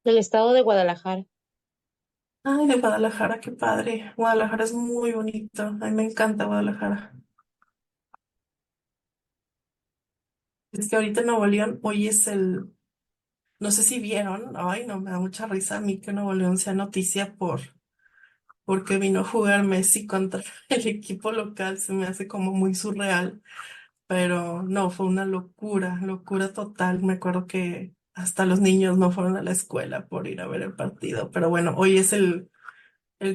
Del estado de Guadalajara. Ay, de Guadalajara, qué padre. Guadalajara es muy bonito. A mí me encanta Guadalajara. Es que ahorita en Nuevo León, hoy es no sé si vieron, ay, no, me da mucha risa a mí que Nuevo León sea noticia porque vino a jugar Messi contra el equipo local, se me hace como muy surreal, pero no, fue una locura, locura total. Me acuerdo que hasta los niños no fueron a la escuela por ir a ver el partido, pero bueno, hoy es el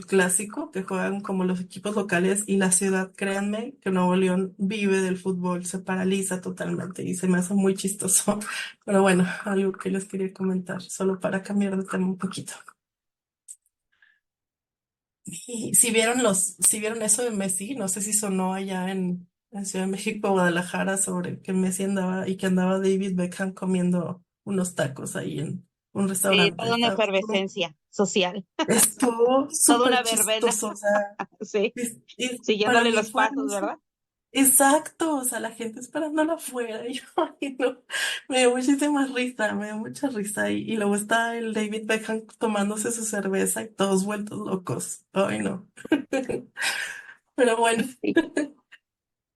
clásico que juegan como los equipos locales y la ciudad, créanme, que Nuevo León vive del fútbol, se paraliza totalmente y se me hace muy chistoso, pero bueno, algo que les quería comentar, solo para cambiar de tema un poquito. Y si vieron eso de Messi, no sé si sonó allá en Ciudad de México, Guadalajara, sobre que Messi andaba y que andaba David Beckham comiendo unos tacos ahí en un Sí, restaurante. toda una efervescencia social, Estuvo toda una súper verbena, chistoso, o sea, sí, para siguiéndole mí los fue pasos, algo ¿verdad? exacto, o sea, la gente esperándola afuera, y yo, ay, no, me dio muchísima risa, me dio mucha risa, y luego está el David Beckham tomándose su cerveza y todos vueltos locos, ay, no, pero bueno. Sí.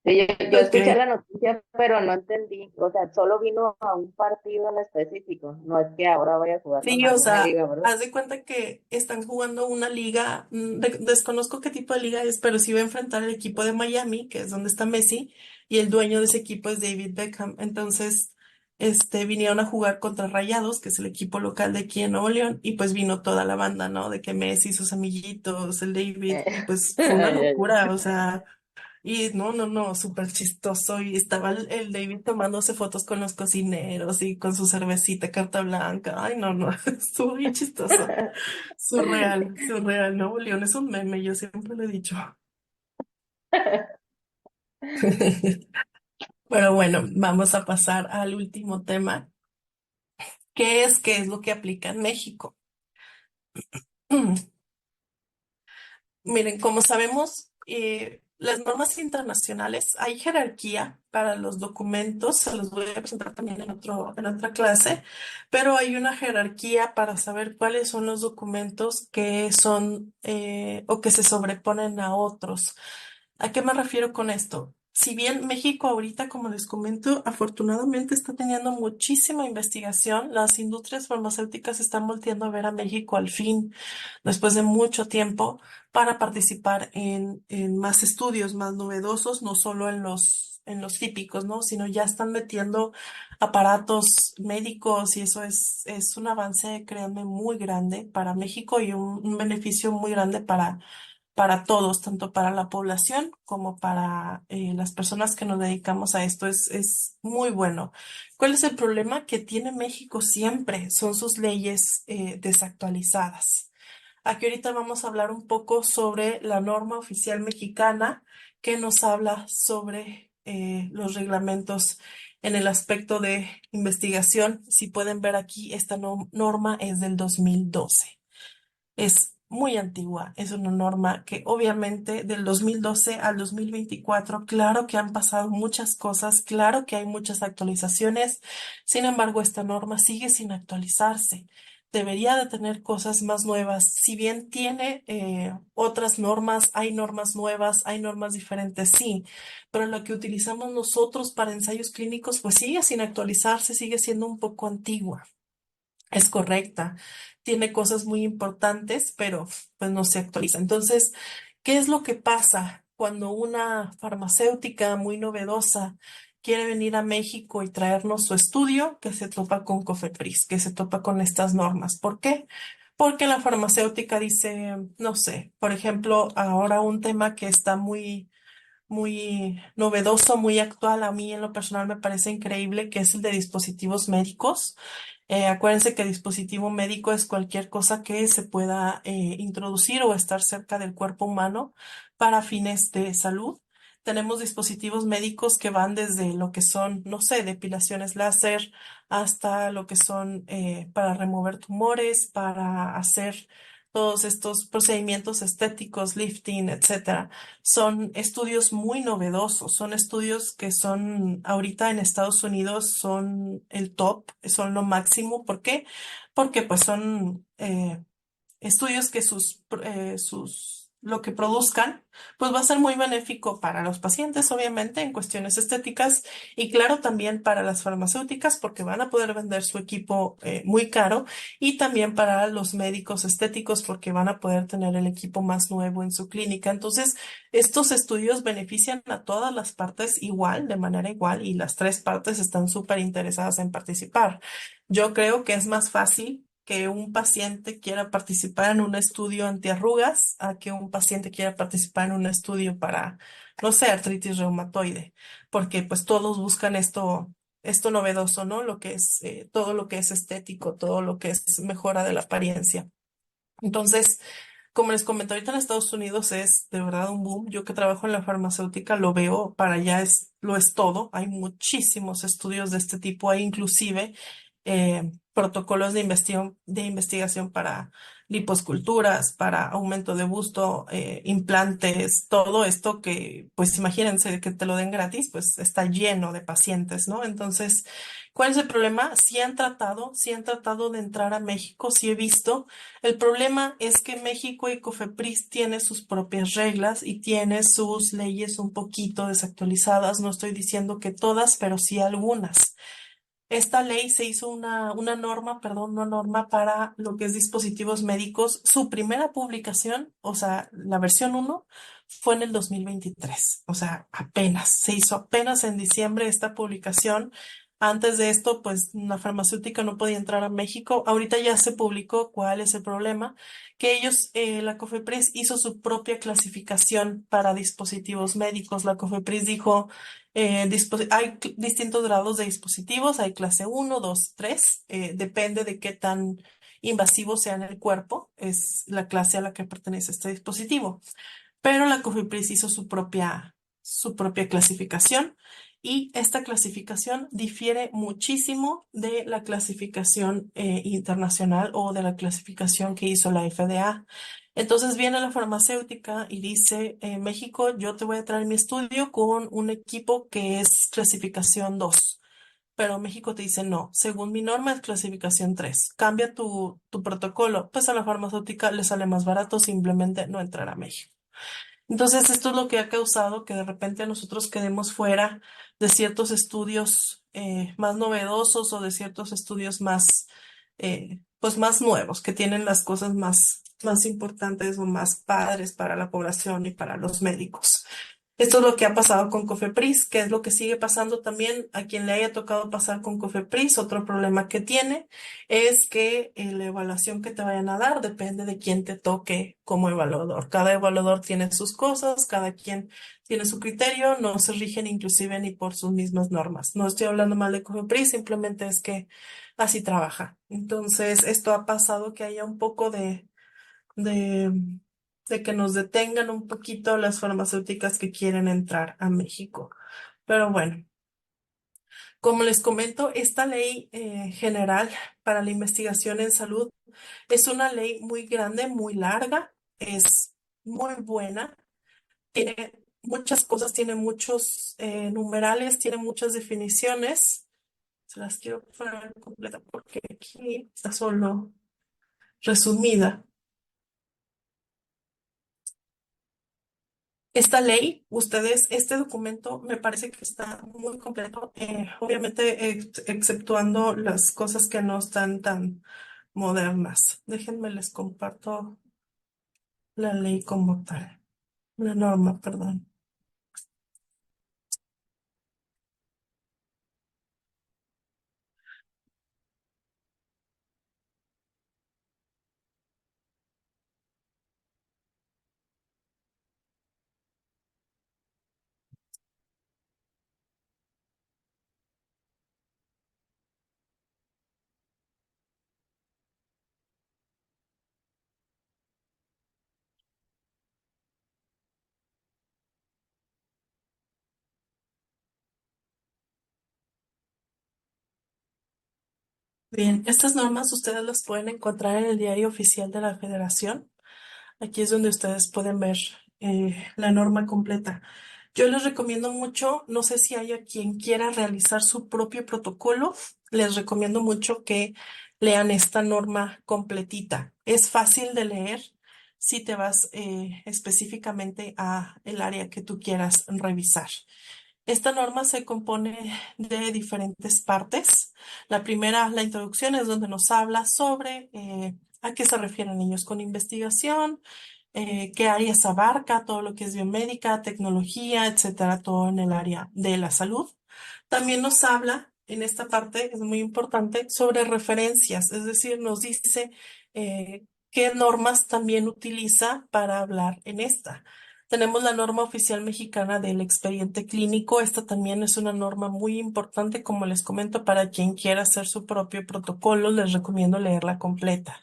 Sí, yo escuché Ok. la noticia, pero no entendí. O sea, solo vino a un partido en específico. No es que ahora vaya a jugar con Sí, o alguna sea, liga, ¿verdad? haz de cuenta que están jugando una liga, desconozco qué tipo de liga es, pero sí va a enfrentar el equipo de Miami, que es donde está Messi, y el dueño de ese equipo es David Beckham. Entonces, vinieron a jugar contra Rayados, que es el equipo local de aquí en Nuevo León, y pues vino toda la banda, ¿no? De que Messi, sus amiguitos, el David, y pues fue una locura, o sea. Y no, no, no, súper chistoso. Y estaba el David tomándose fotos con los cocineros y con su cervecita carta blanca. Ay, no, no, estuvo bien chistoso. Surreal, surreal. Nuevo León es un meme, yo siempre lo he dicho. Pero bueno, vamos a pasar al último tema, qué es lo que aplica en México. Miren, como sabemos, las normas internacionales, hay jerarquía para los documentos, se los voy a presentar también en otra clase, pero hay una jerarquía para saber cuáles son los documentos que son o que se sobreponen a otros. ¿A qué me refiero con esto? Si bien México ahorita, como les comento, afortunadamente está teniendo muchísima investigación, las industrias farmacéuticas están volteando a ver a México al fin, después de mucho tiempo, para participar en más estudios más novedosos, no solo en los típicos, ¿no? Sino ya están metiendo aparatos médicos y eso es un avance, créanme, muy grande para México y un beneficio muy grande para todos, tanto para la población como para las personas que nos dedicamos a esto. Es muy bueno. ¿Cuál es el problema que tiene México siempre? Son sus leyes desactualizadas. Aquí ahorita vamos a hablar un poco sobre la norma oficial mexicana que nos habla sobre los reglamentos en el aspecto de investigación. Si pueden ver aquí, esta norma es del 2012. Es muy antigua, es una norma que obviamente del 2012 al 2024, claro que han pasado muchas cosas, claro que hay muchas actualizaciones, sin embargo, esta norma sigue sin actualizarse. Debería de tener cosas más nuevas. Si bien tiene otras normas, hay normas diferentes, sí, pero lo que utilizamos nosotros para ensayos clínicos, pues sigue sin actualizarse, sigue siendo un poco antigua. Es correcta, tiene cosas muy importantes, pero pues no se actualiza. Entonces, ¿qué es lo que pasa cuando una farmacéutica muy novedosa quiere venir a México y traernos su estudio? Que se topa con COFEPRIS, que se topa con estas normas. ¿Por qué? Porque la farmacéutica dice, no sé, por ejemplo, ahora un tema que está muy novedoso, muy actual, a mí en lo personal me parece increíble, que es el de dispositivos médicos. Acuérdense que dispositivo médico es cualquier cosa que se pueda introducir o estar cerca del cuerpo humano para fines de salud. Tenemos dispositivos médicos que van desde lo que son, no sé, depilaciones láser hasta lo que son para remover tumores, para hacer todos estos procedimientos estéticos, lifting, etcétera. Son estudios muy novedosos, son estudios que son ahorita en Estados Unidos son el top, son lo máximo. ¿Por qué? Porque pues son estudios que lo que produzcan, pues va a ser muy benéfico para los pacientes, obviamente, en cuestiones estéticas y claro, también para las farmacéuticas porque van a poder vender su equipo muy caro y también para los médicos estéticos porque van a poder tener el equipo más nuevo en su clínica. Entonces, estos estudios benefician a todas las partes igual, de manera igual, y las tres partes están súper interesadas en participar. Yo creo que es más fácil que un paciente quiera participar en un estudio antiarrugas a que un paciente quiera participar en un estudio para, no sé, artritis reumatoide, porque pues todos buscan esto novedoso, ¿no? Lo que es, todo lo que es estético, todo lo que es mejora de la apariencia. Entonces, como les comenté, ahorita en Estados Unidos es de verdad un boom. Yo que trabajo en la farmacéutica lo veo, para allá lo es todo. Hay muchísimos estudios de este tipo. Hay inclusive protocolos de investigación para liposculturas, para aumento de busto, implantes, todo esto que, pues imagínense que te lo den gratis, pues está lleno de pacientes, ¿no? Entonces, ¿cuál es el problema? Sí han tratado de entrar a México, sí he visto. El problema es que México y COFEPRIS tiene sus propias reglas y tiene sus leyes un poquito desactualizadas. No estoy diciendo que todas, pero sí algunas. Esta ley se hizo una norma, perdón, una norma para lo que es dispositivos médicos. Su primera publicación, o sea, la versión uno, fue en el 2023. O sea, apenas, se hizo apenas en diciembre esta publicación. Antes de esto, pues la farmacéutica no podía entrar a México. Ahorita ya se publicó cuál es el problema, que ellos, la COFEPRIS hizo su propia clasificación para dispositivos médicos. La COFEPRIS dijo hay distintos grados de dispositivos, hay clase uno, 2, 3, depende de qué tan invasivo sea en el cuerpo, es la clase a la que pertenece este dispositivo. Pero la COFEPRIS hizo su propia clasificación y esta clasificación difiere muchísimo de la clasificación internacional o de la clasificación que hizo la FDA. Entonces viene la farmacéutica y dice, México, yo te voy a traer mi estudio con un equipo que es clasificación 2, pero México te dice, no, según mi norma es clasificación 3. Cambia tu protocolo. Pues a la farmacéutica le sale más barato simplemente no entrar a México. Entonces, esto es lo que ha causado que de repente nosotros quedemos fuera de ciertos estudios más novedosos o de ciertos estudios más, pues más nuevos, que tienen las cosas más importantes o más padres para la población y para los médicos. Esto es lo que ha pasado con Cofepris, que es lo que sigue pasando también a quien le haya tocado pasar con Cofepris. Otro problema que tiene es que la evaluación que te vayan a dar depende de quién te toque como evaluador. Cada evaluador tiene sus cosas, cada quien tiene su criterio, no se rigen inclusive ni por sus mismas normas. No estoy hablando mal de Cofepris, simplemente es que así trabaja. Entonces, esto ha pasado que haya un poco de, de que nos detengan un poquito las farmacéuticas que quieren entrar a México. Pero bueno, como les comento, esta ley general para la investigación en salud es una ley muy grande, muy larga, es muy buena, tiene muchas cosas, tiene muchos numerales, tiene muchas definiciones. Se las quiero poner completa porque aquí está solo resumida. Esta ley, ustedes, este documento me parece que está muy completo, obviamente exceptuando las cosas que no están tan modernas. Déjenme les comparto la ley como tal, la norma, perdón. Bien, estas normas ustedes las pueden encontrar en el diario oficial de la Federación. Aquí es donde ustedes pueden ver la norma completa. Yo les recomiendo mucho, no sé si haya quien quiera realizar su propio protocolo, les recomiendo mucho que lean esta norma completita. Es fácil de leer si te vas específicamente a el área que tú quieras revisar. Esta norma se compone de diferentes partes. La primera, la introducción, es donde nos habla sobre a qué se refieren niños con investigación, qué áreas abarca, todo lo que es biomédica, tecnología, etcétera, todo en el área de la salud. También nos habla, en esta parte es muy importante, sobre referencias, es decir, nos dice qué normas también utiliza para hablar en esta. Tenemos la norma oficial mexicana del expediente clínico. Esta también es una norma muy importante, como les comento, para quien quiera hacer su propio protocolo, les recomiendo leerla completa.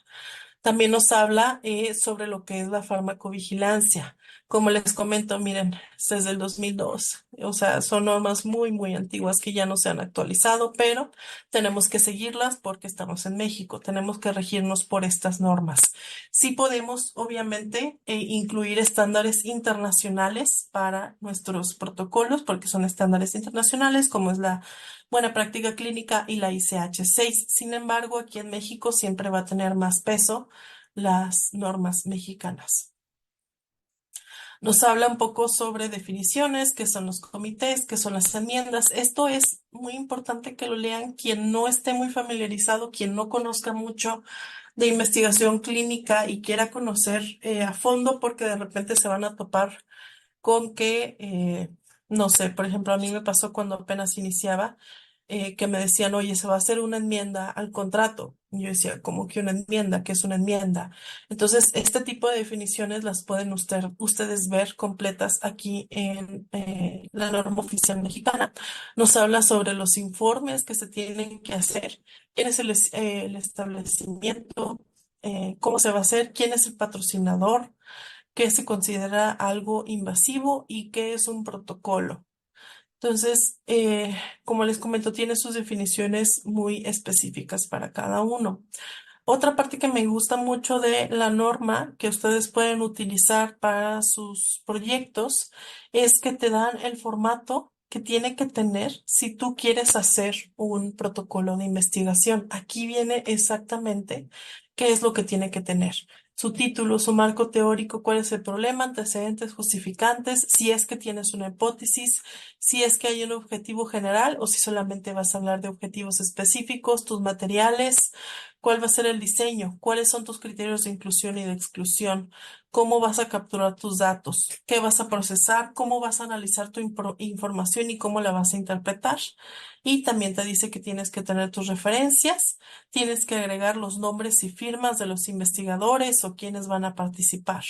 También nos habla sobre lo que es la farmacovigilancia. Como les comento, miren, es desde el 2002. O sea, son normas muy, muy antiguas que ya no se han actualizado, pero tenemos que seguirlas porque estamos en México. Tenemos que regirnos por estas normas. Sí podemos, obviamente, incluir estándares internacionales para nuestros protocolos, porque son estándares internacionales, como es la buena práctica clínica y la ICH-6. Sin embargo, aquí en México siempre va a tener más peso las normas mexicanas. Nos habla un poco sobre definiciones, qué son los comités, qué son las enmiendas. Esto es muy importante que lo lean quien no esté muy familiarizado, quien no conozca mucho de investigación clínica y quiera conocer a fondo, porque de repente se van a topar con que, no sé, por ejemplo, a mí me pasó cuando apenas iniciaba, que me decían, oye, se va a hacer una enmienda al contrato. Y yo decía, ¿cómo que una enmienda? ¿Qué es una enmienda? Entonces, este tipo de definiciones las pueden ustedes ver completas aquí en la norma oficial mexicana. Nos habla sobre los informes que se tienen que hacer, quién es el establecimiento, cómo se va a hacer, quién es el patrocinador, qué se considera algo invasivo y qué es un protocolo. Entonces, como les comento, tiene sus definiciones muy específicas para cada uno. Otra parte que me gusta mucho de la norma que ustedes pueden utilizar para sus proyectos es que te dan el formato que tiene que tener si tú quieres hacer un protocolo de investigación. Aquí viene exactamente qué es lo que tiene que tener. Su título, su marco teórico, cuál es el problema, antecedentes justificantes, si es que tienes una hipótesis, si es que hay un objetivo general o si solamente vas a hablar de objetivos específicos, tus materiales, cuál va a ser el diseño, cuáles son tus criterios de inclusión y de exclusión, cómo vas a capturar tus datos, qué vas a procesar, cómo vas a analizar tu información y cómo la vas a interpretar. Y también te dice que tienes que tener tus referencias, tienes que agregar los nombres y firmas de los investigadores o quienes van a participar.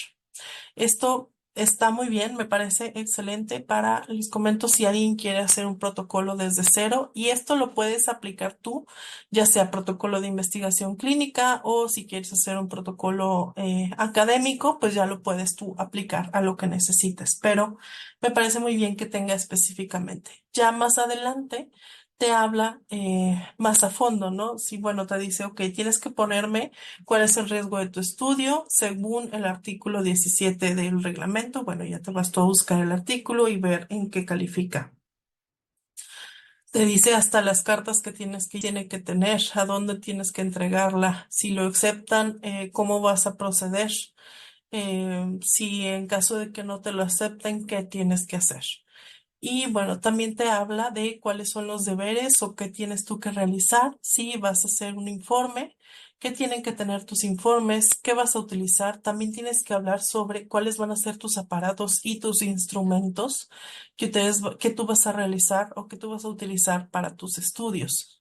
Esto está muy bien, me parece excelente para, les comento, si alguien quiere hacer un protocolo desde cero y esto lo puedes aplicar tú, ya sea protocolo de investigación clínica o si quieres hacer un protocolo académico, pues ya lo puedes tú aplicar a lo que necesites, pero me parece muy bien que tenga específicamente. Ya más adelante te habla más a fondo, ¿no? Si, bueno, te dice, ok, tienes que ponerme cuál es el riesgo de tu estudio según el artículo 17 del reglamento. Bueno, ya te vas tú a buscar el artículo y ver en qué califica. Te dice hasta las cartas que tiene que tener, a dónde tienes que entregarla, si lo aceptan, cómo vas a proceder, si en caso de que no te lo acepten, qué tienes que hacer. Y bueno, también te habla de cuáles son los deberes o qué tienes tú que realizar, si vas a hacer un informe, qué tienen que tener tus informes, qué vas a utilizar. También tienes que hablar sobre cuáles van a ser tus aparatos y tus instrumentos que tú vas a realizar o que tú vas a utilizar para tus estudios.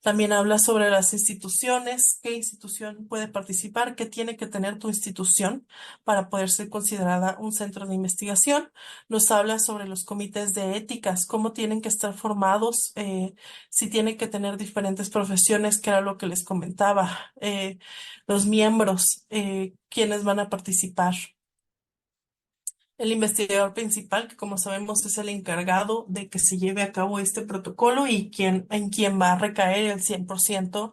También habla sobre las instituciones, qué institución puede participar, qué tiene que tener tu institución para poder ser considerada un centro de investigación. Nos habla sobre los comités de éticas, cómo tienen que estar formados, si tienen que tener diferentes profesiones, que era lo que les comentaba, los miembros, quienes van a participar. El investigador principal, que como sabemos es el encargado de que se lleve a cabo este protocolo y en quien va a recaer el 100%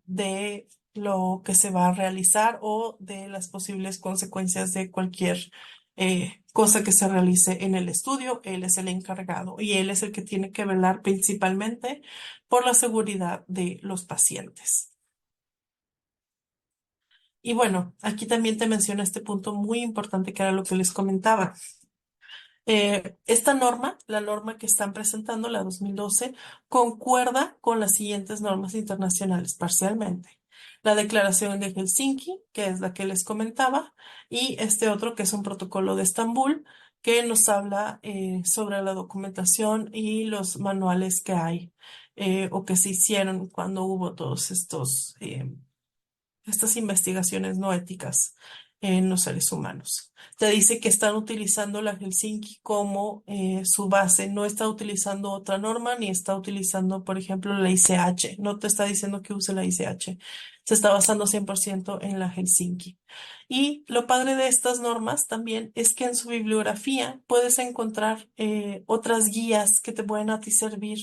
de lo que se va a realizar o de las posibles consecuencias de cualquier cosa que se realice en el estudio. Él es el encargado y él es el que tiene que velar principalmente por la seguridad de los pacientes. Y bueno, aquí también te menciono este punto muy importante que era lo que les comentaba. Esta norma, la norma que están presentando, la 2012, concuerda con las siguientes normas internacionales parcialmente. La Declaración de Helsinki, que es la que les comentaba, y este otro que es un protocolo de Estambul, que nos habla sobre la documentación y los manuales que hay o que se hicieron cuando hubo todos estas investigaciones no éticas en los seres humanos. Te dice que están utilizando la Helsinki como su base, no está utilizando otra norma ni está utilizando, por ejemplo, la ICH, no te está diciendo que use la ICH, se está basando 100% en la Helsinki. Y lo padre de estas normas también es que en su bibliografía puedes encontrar otras guías que te pueden a ti servir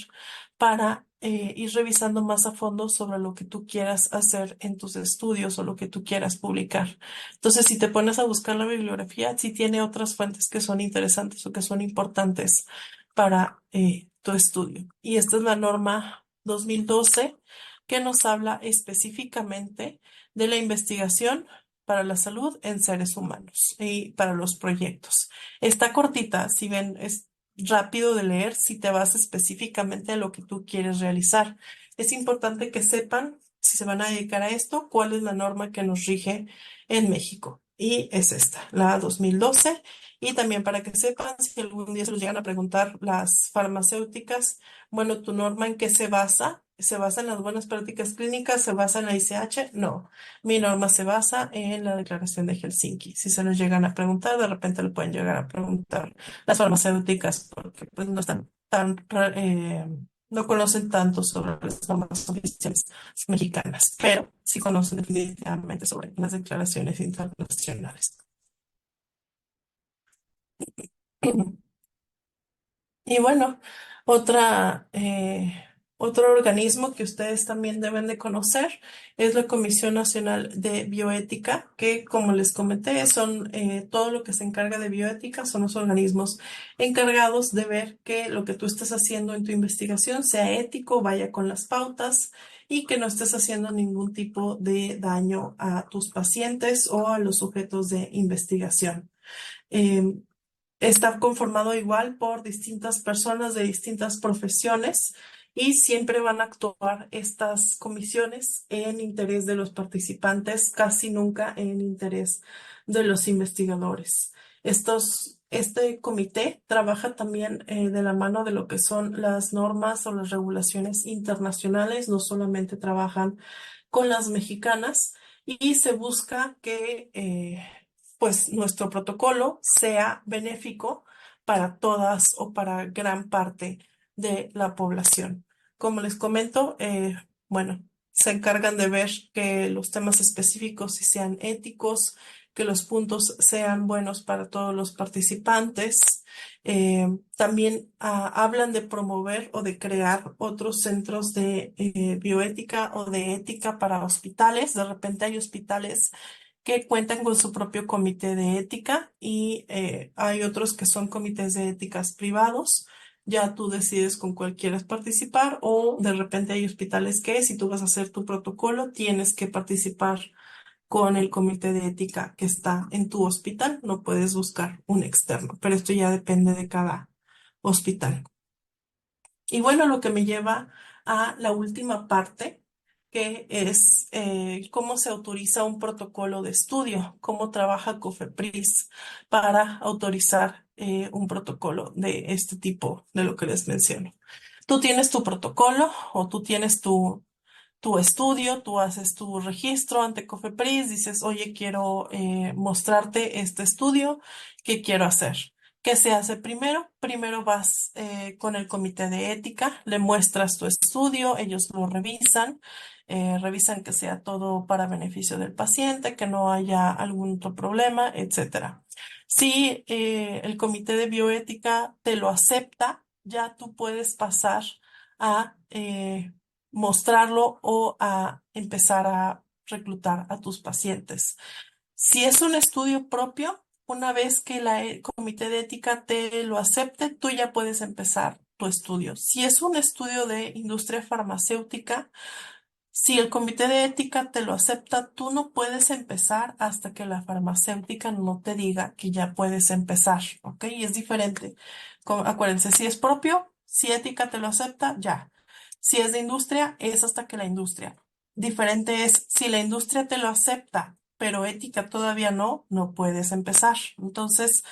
para ir revisando más a fondo sobre lo que tú quieras hacer en tus estudios o lo que tú quieras publicar. Entonces, si te pones a buscar la bibliografía, sí tiene otras fuentes que son interesantes o que son importantes para tu estudio. Y esta es la norma 2012 que nos habla específicamente de la investigación para la salud en seres humanos y para los proyectos. Está cortita, si ven, es rápido de leer si te vas específicamente a lo que tú quieres realizar. Es importante que sepan, si se van a dedicar a esto, cuál es la norma que nos rige en México. Y es esta, la 2012. Y también para que sepan, si algún día se los llegan a preguntar las farmacéuticas, bueno, ¿tu norma en qué se basa? ¿Se basa en las buenas prácticas clínicas? ¿Se basa en la ICH? No. Mi norma se basa en la Declaración de Helsinki. Si se los llegan a preguntar, de repente le pueden llegar a preguntar las farmacéuticas porque pues, no están no conocen tanto sobre las normas oficiales mexicanas, pero sí conocen definitivamente sobre las declaraciones internacionales. Y bueno, otro organismo que ustedes también deben de conocer es la Comisión Nacional de Bioética, que como les comenté, son todo lo que se encarga de bioética, son los organismos encargados de ver que lo que tú estés haciendo en tu investigación sea ético, vaya con las pautas y que no estés haciendo ningún tipo de daño a tus pacientes o a los sujetos de investigación. Em, Está conformado igual por distintas personas de distintas profesiones y siempre van a actuar estas comisiones en interés de los participantes, casi nunca en interés de los investigadores. Este comité trabaja también de la mano de lo que son las normas o las regulaciones internacionales, no solamente trabajan con las mexicanas y se busca que pues nuestro protocolo sea benéfico para todas o para gran parte de la población. Como les comento, bueno, se encargan de ver que los temas específicos sí sean éticos, que los puntos sean buenos para todos los participantes. También hablan de promover o de crear otros centros de bioética o de ética para hospitales. De repente hay hospitales que cuentan con su propio comité de ética y hay otros que son comités de éticas privados. Ya tú decides con cuál quieres participar o de repente hay hospitales que si tú vas a hacer tu protocolo tienes que participar con el comité de ética que está en tu hospital. No puedes buscar un externo, pero esto ya depende de cada hospital. Y bueno, lo que me lleva a la última parte, que es cómo se autoriza un protocolo de estudio, cómo trabaja COFEPRIS para autorizar un protocolo de este tipo, de lo que les menciono. Tú tienes tu protocolo o tú tienes tu estudio, tú haces tu registro ante COFEPRIS, dices, oye, quiero mostrarte este estudio, ¿qué quiero hacer? ¿Qué se hace primero? Primero vas con el comité de ética, le muestras tu estudio, ellos lo revisan, revisan que sea todo para beneficio del paciente, que no haya algún otro problema, etcétera. Si el comité de bioética te lo acepta, ya tú puedes pasar a mostrarlo o a empezar a reclutar a tus pacientes. Si es un estudio propio, una vez que el comité de ética te lo acepte, tú ya puedes empezar tu estudio. Si es un estudio de industria farmacéutica, si el comité de ética te lo acepta, tú no puedes empezar hasta que la farmacéutica no te diga que ya puedes empezar, ¿ok? Y es diferente. Acuérdense, si es propio, si ética te lo acepta, ya. Si es de industria, es hasta que la industria. Diferente es si la industria te lo acepta pero ética todavía no, no puedes empezar. Entonces,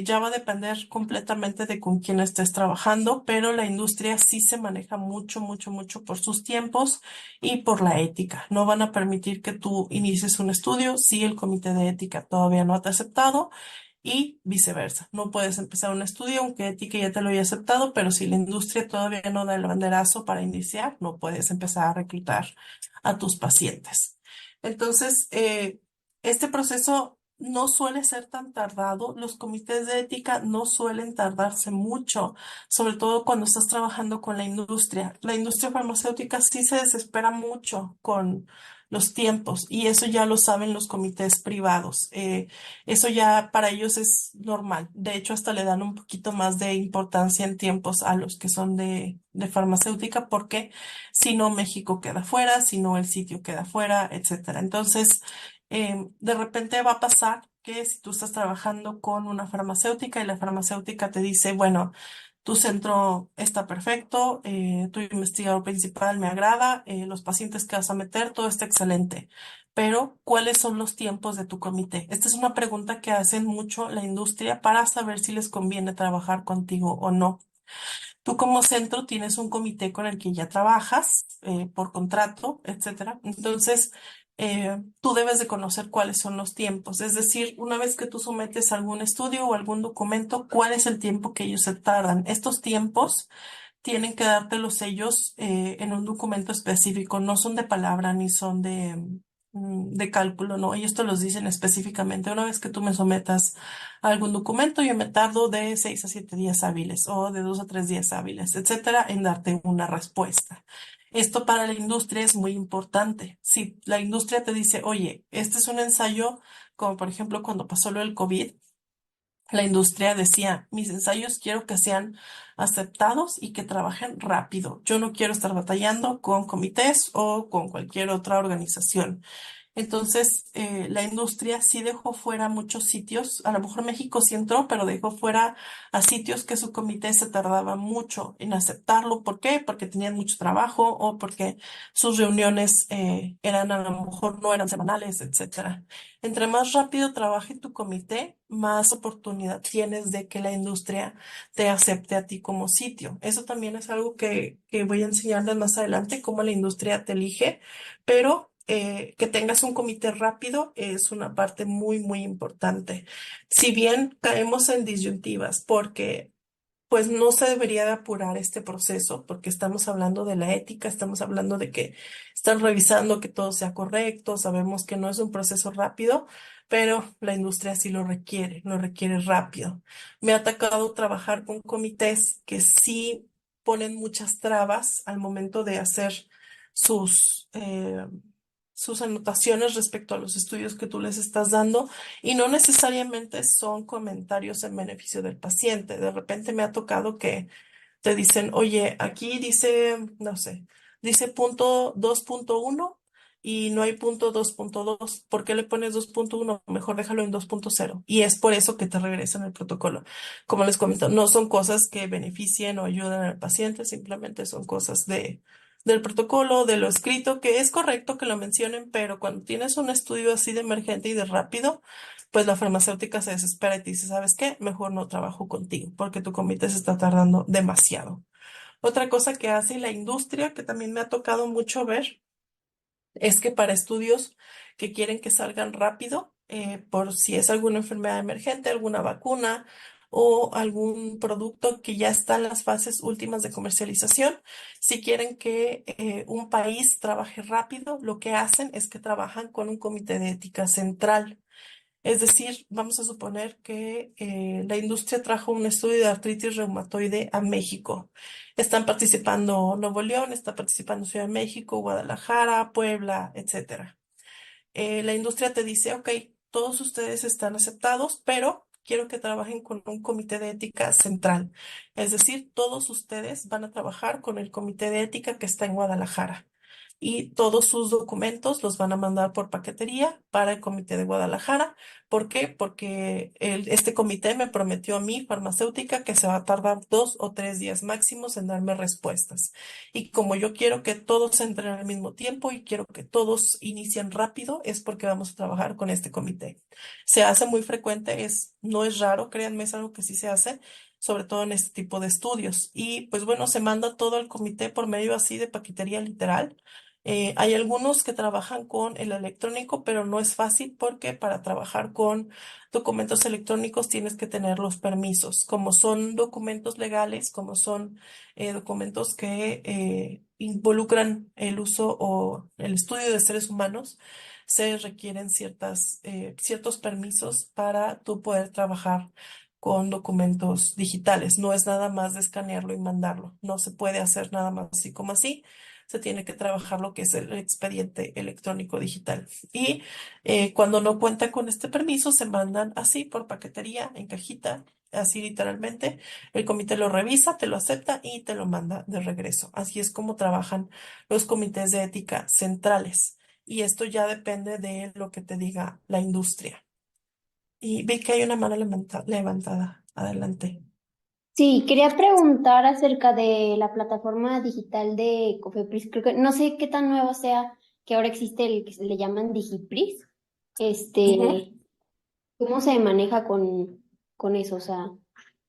ya va a depender completamente de con quién estés trabajando, pero la industria sí se maneja mucho, mucho, mucho por sus tiempos y por la ética. No van a permitir que tú inicies un estudio si el comité de ética todavía no te ha aceptado y viceversa. No puedes empezar un estudio aunque ética ya te lo haya aceptado, pero si la industria todavía no da el banderazo para iniciar, no puedes empezar a reclutar a tus pacientes. Entonces, este proceso no suele ser tan tardado. Los comités de ética no suelen tardarse mucho, sobre todo cuando estás trabajando con la industria. La industria farmacéutica sí se desespera mucho con los tiempos y eso ya lo saben los comités privados. Eso ya para ellos es normal. De hecho, hasta le dan un poquito más de importancia en tiempos a los que son de farmacéutica, porque si no, México queda fuera, si no, el sitio queda fuera, etcétera. Entonces, de repente va a pasar que si tú estás trabajando con una farmacéutica y la farmacéutica te dice, bueno, tu centro está perfecto, tu investigador principal me agrada, los pacientes que vas a meter, todo está excelente. Pero, ¿cuáles son los tiempos de tu comité? Esta es una pregunta que hacen mucho la industria para saber si les conviene trabajar contigo o no. Tú como centro tienes un comité con el que ya trabajas por contrato, etcétera. Entonces, tú debes de conocer cuáles son los tiempos. Es decir, una vez que tú sometes algún estudio o algún documento, ¿cuál es el tiempo que ellos se tardan? Estos tiempos tienen que dártelos ellos en un documento específico. No son de palabra ni son de cálculo, no. Ellos te los dicen específicamente. Una vez que tú me sometas a algún documento, yo me tardo de 6 a 7 días hábiles o de 2 a 3 días hábiles, etcétera, en darte una respuesta. Esto para la industria es muy importante. Si la industria te dice, oye, este es un ensayo, como por ejemplo cuando pasó lo del COVID, la industria decía, mis ensayos quiero que sean aceptados y que trabajen rápido. Yo no quiero estar batallando con comités o con cualquier otra organización. Entonces, la industria sí dejó fuera muchos sitios. A lo mejor México sí entró, pero dejó fuera a sitios que su comité se tardaba mucho en aceptarlo. ¿Por qué? Porque tenían mucho trabajo o porque sus reuniones eran a lo mejor no eran semanales, etcétera. Entre más rápido trabaje tu comité, más oportunidad tienes de que la industria te acepte a ti como sitio. Eso también es algo que voy a enseñarles más adelante, cómo la industria te elige, pero que tengas un comité rápido es una parte muy, muy importante. Si bien caemos en disyuntivas, porque pues no se debería de apurar este proceso, porque estamos hablando de la ética, estamos hablando de que están revisando que todo sea correcto, sabemos que no es un proceso rápido, pero la industria sí lo requiere rápido. Me ha tocado trabajar con comités que sí ponen muchas trabas al momento de hacer sus, eh, sus anotaciones respecto a los estudios que tú les estás dando y no necesariamente son comentarios en beneficio del paciente. De repente me ha tocado que te dicen, oye, aquí dice, no sé, dice punto 2.1 y no hay punto 2.2. ¿Por qué le pones 2.1? Mejor déjalo en 2.0. Y es por eso que te regresan el protocolo. Como les comento, no son cosas que beneficien o ayuden al paciente, simplemente son cosas del protocolo, de lo escrito, que es correcto que lo mencionen, pero cuando tienes un estudio así de emergente y de rápido, pues la farmacéutica se desespera y te dice, ¿sabes qué? Mejor no trabajo contigo porque tu comité se está tardando demasiado. Otra cosa que hace la industria, que también me ha tocado mucho ver, es que para estudios que quieren que salgan rápido, por si es alguna enfermedad emergente, alguna vacuna o algún producto que ya está en las fases últimas de comercialización, si quieren que un país trabaje rápido, lo que hacen es que trabajan con un comité de ética central. Es decir, vamos a suponer que la industria trajo un estudio de artritis reumatoide a México. Están participando Nuevo León, está participando Ciudad de México, Guadalajara, Puebla, etcétera. La industria te dice, ok, todos ustedes están aceptados, pero quiero que trabajen con un comité de ética central. Es decir, todos ustedes van a trabajar con el comité de ética que está en Guadalajara y todos sus documentos los van a mandar por paquetería para el Comité de Guadalajara. ¿Por qué? Porque este comité me prometió a mí, farmacéutica, que se va a tardar 2 o 3 días máximos en darme respuestas. Y como yo quiero que todos entren al mismo tiempo y quiero que todos inicien rápido, es porque vamos a trabajar con este comité. Se hace muy frecuente, no es raro, créanme, es algo que sí se hace, sobre todo en este tipo de estudios. Y pues bueno, se manda todo al comité por medio así de paquetería literal. Hay algunos que trabajan con el electrónico, pero no es fácil porque para trabajar con documentos electrónicos tienes que tener los permisos. Como son documentos legales, como son documentos que involucran el uso o el estudio de seres humanos, se requieren ciertos permisos para tú poder trabajar con documentos digitales. No es nada más de escanearlo y mandarlo. No se puede hacer nada más así como así. Se tiene que trabajar lo que es el expediente electrónico digital. Y cuando no cuenta con este permiso, se mandan así por paquetería, en cajita, así literalmente. El comité lo revisa, te lo acepta y te lo manda de regreso. Así es como trabajan los comités de ética centrales. Y esto ya depende de lo que te diga la industria. Y vi que hay una mano levantada. Adelante. Sí, quería preguntar acerca de la plataforma digital de Cofepris. Creo que no sé qué tan nuevo sea que ahora existe el que se le llaman Digipris. Ujú. Este, ¿Cómo se maneja con eso? O sea,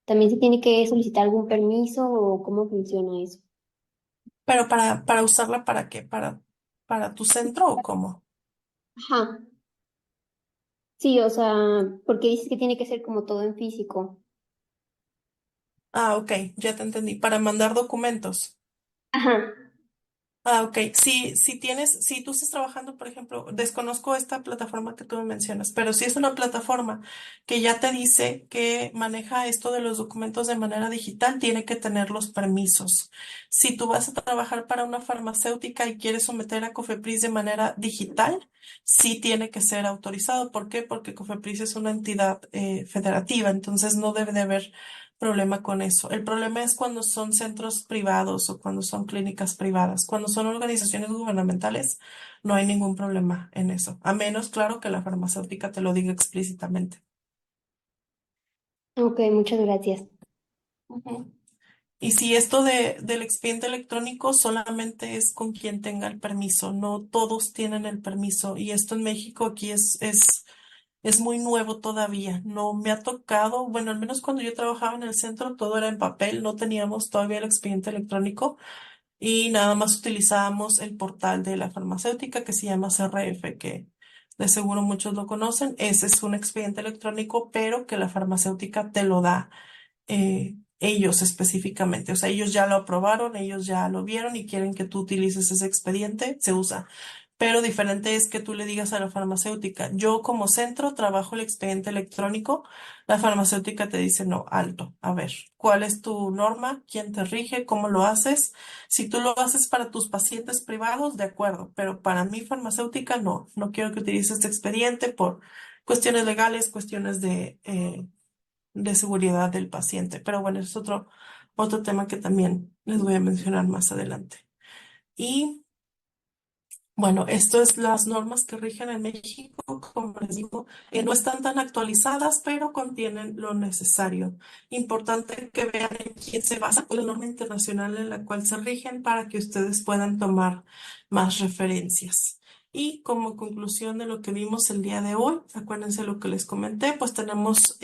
¿también se tiene que solicitar algún permiso o cómo funciona eso? Pero para usarla, ¿para qué? ¿Para tu centro o cómo? Ajá. Sí, o sea, porque dices que tiene que ser como todo en físico. Ah, ok, ya te entendí. Para mandar documentos. Ajá. Ah, ok. Si tú estás trabajando, por ejemplo, desconozco esta plataforma que tú me mencionas, pero si es una plataforma que ya te dice que maneja esto de los documentos de manera digital, tiene que tener los permisos. Si tú vas a trabajar para una farmacéutica y quieres someter a Cofepris de manera digital, sí tiene que ser autorizado. ¿Por qué? Porque Cofepris es una entidad federativa, entonces no debe de haber problema con eso. El problema es cuando son centros privados o cuando son clínicas privadas. Cuando son organizaciones gubernamentales, no hay ningún problema en eso. A menos, claro, que la farmacéutica te lo diga explícitamente. Ok, muchas gracias. Ujú. Y si esto del expediente electrónico solamente es con quien tenga el permiso, no todos tienen el permiso. Y esto en México aquí es muy nuevo todavía. No me ha tocado, bueno, al menos cuando yo trabajaba en el centro, todo era en papel, no teníamos todavía el expediente electrónico y nada más utilizábamos el portal de la farmacéutica que se llama CRF, que de seguro muchos lo conocen. Ese es un expediente electrónico, pero que la farmacéutica te lo da ellos específicamente. O sea, ellos ya lo aprobaron, ellos ya lo vieron y quieren que tú utilices ese expediente, se usa. Pero diferente es que tú le digas a la farmacéutica, yo como centro trabajo el expediente electrónico, la farmacéutica te dice, no, alto, a ver, ¿cuál es tu norma? ¿Quién te rige? ¿Cómo lo haces? Si tú lo haces para tus pacientes privados, de acuerdo, pero para mi farmacéutica no, no quiero que utilices este expediente por cuestiones legales, cuestiones de seguridad del paciente. Pero bueno, es otro tema que también les voy a mencionar más adelante. Y bueno, esto es las normas que rigen en México, como les digo, no están tan actualizadas, pero contienen lo necesario. Importante que vean en quién se basa la norma internacional en la cual se rigen para que ustedes puedan tomar más referencias. Y como conclusión de lo que vimos el día de hoy, acuérdense lo que les comenté, pues tenemos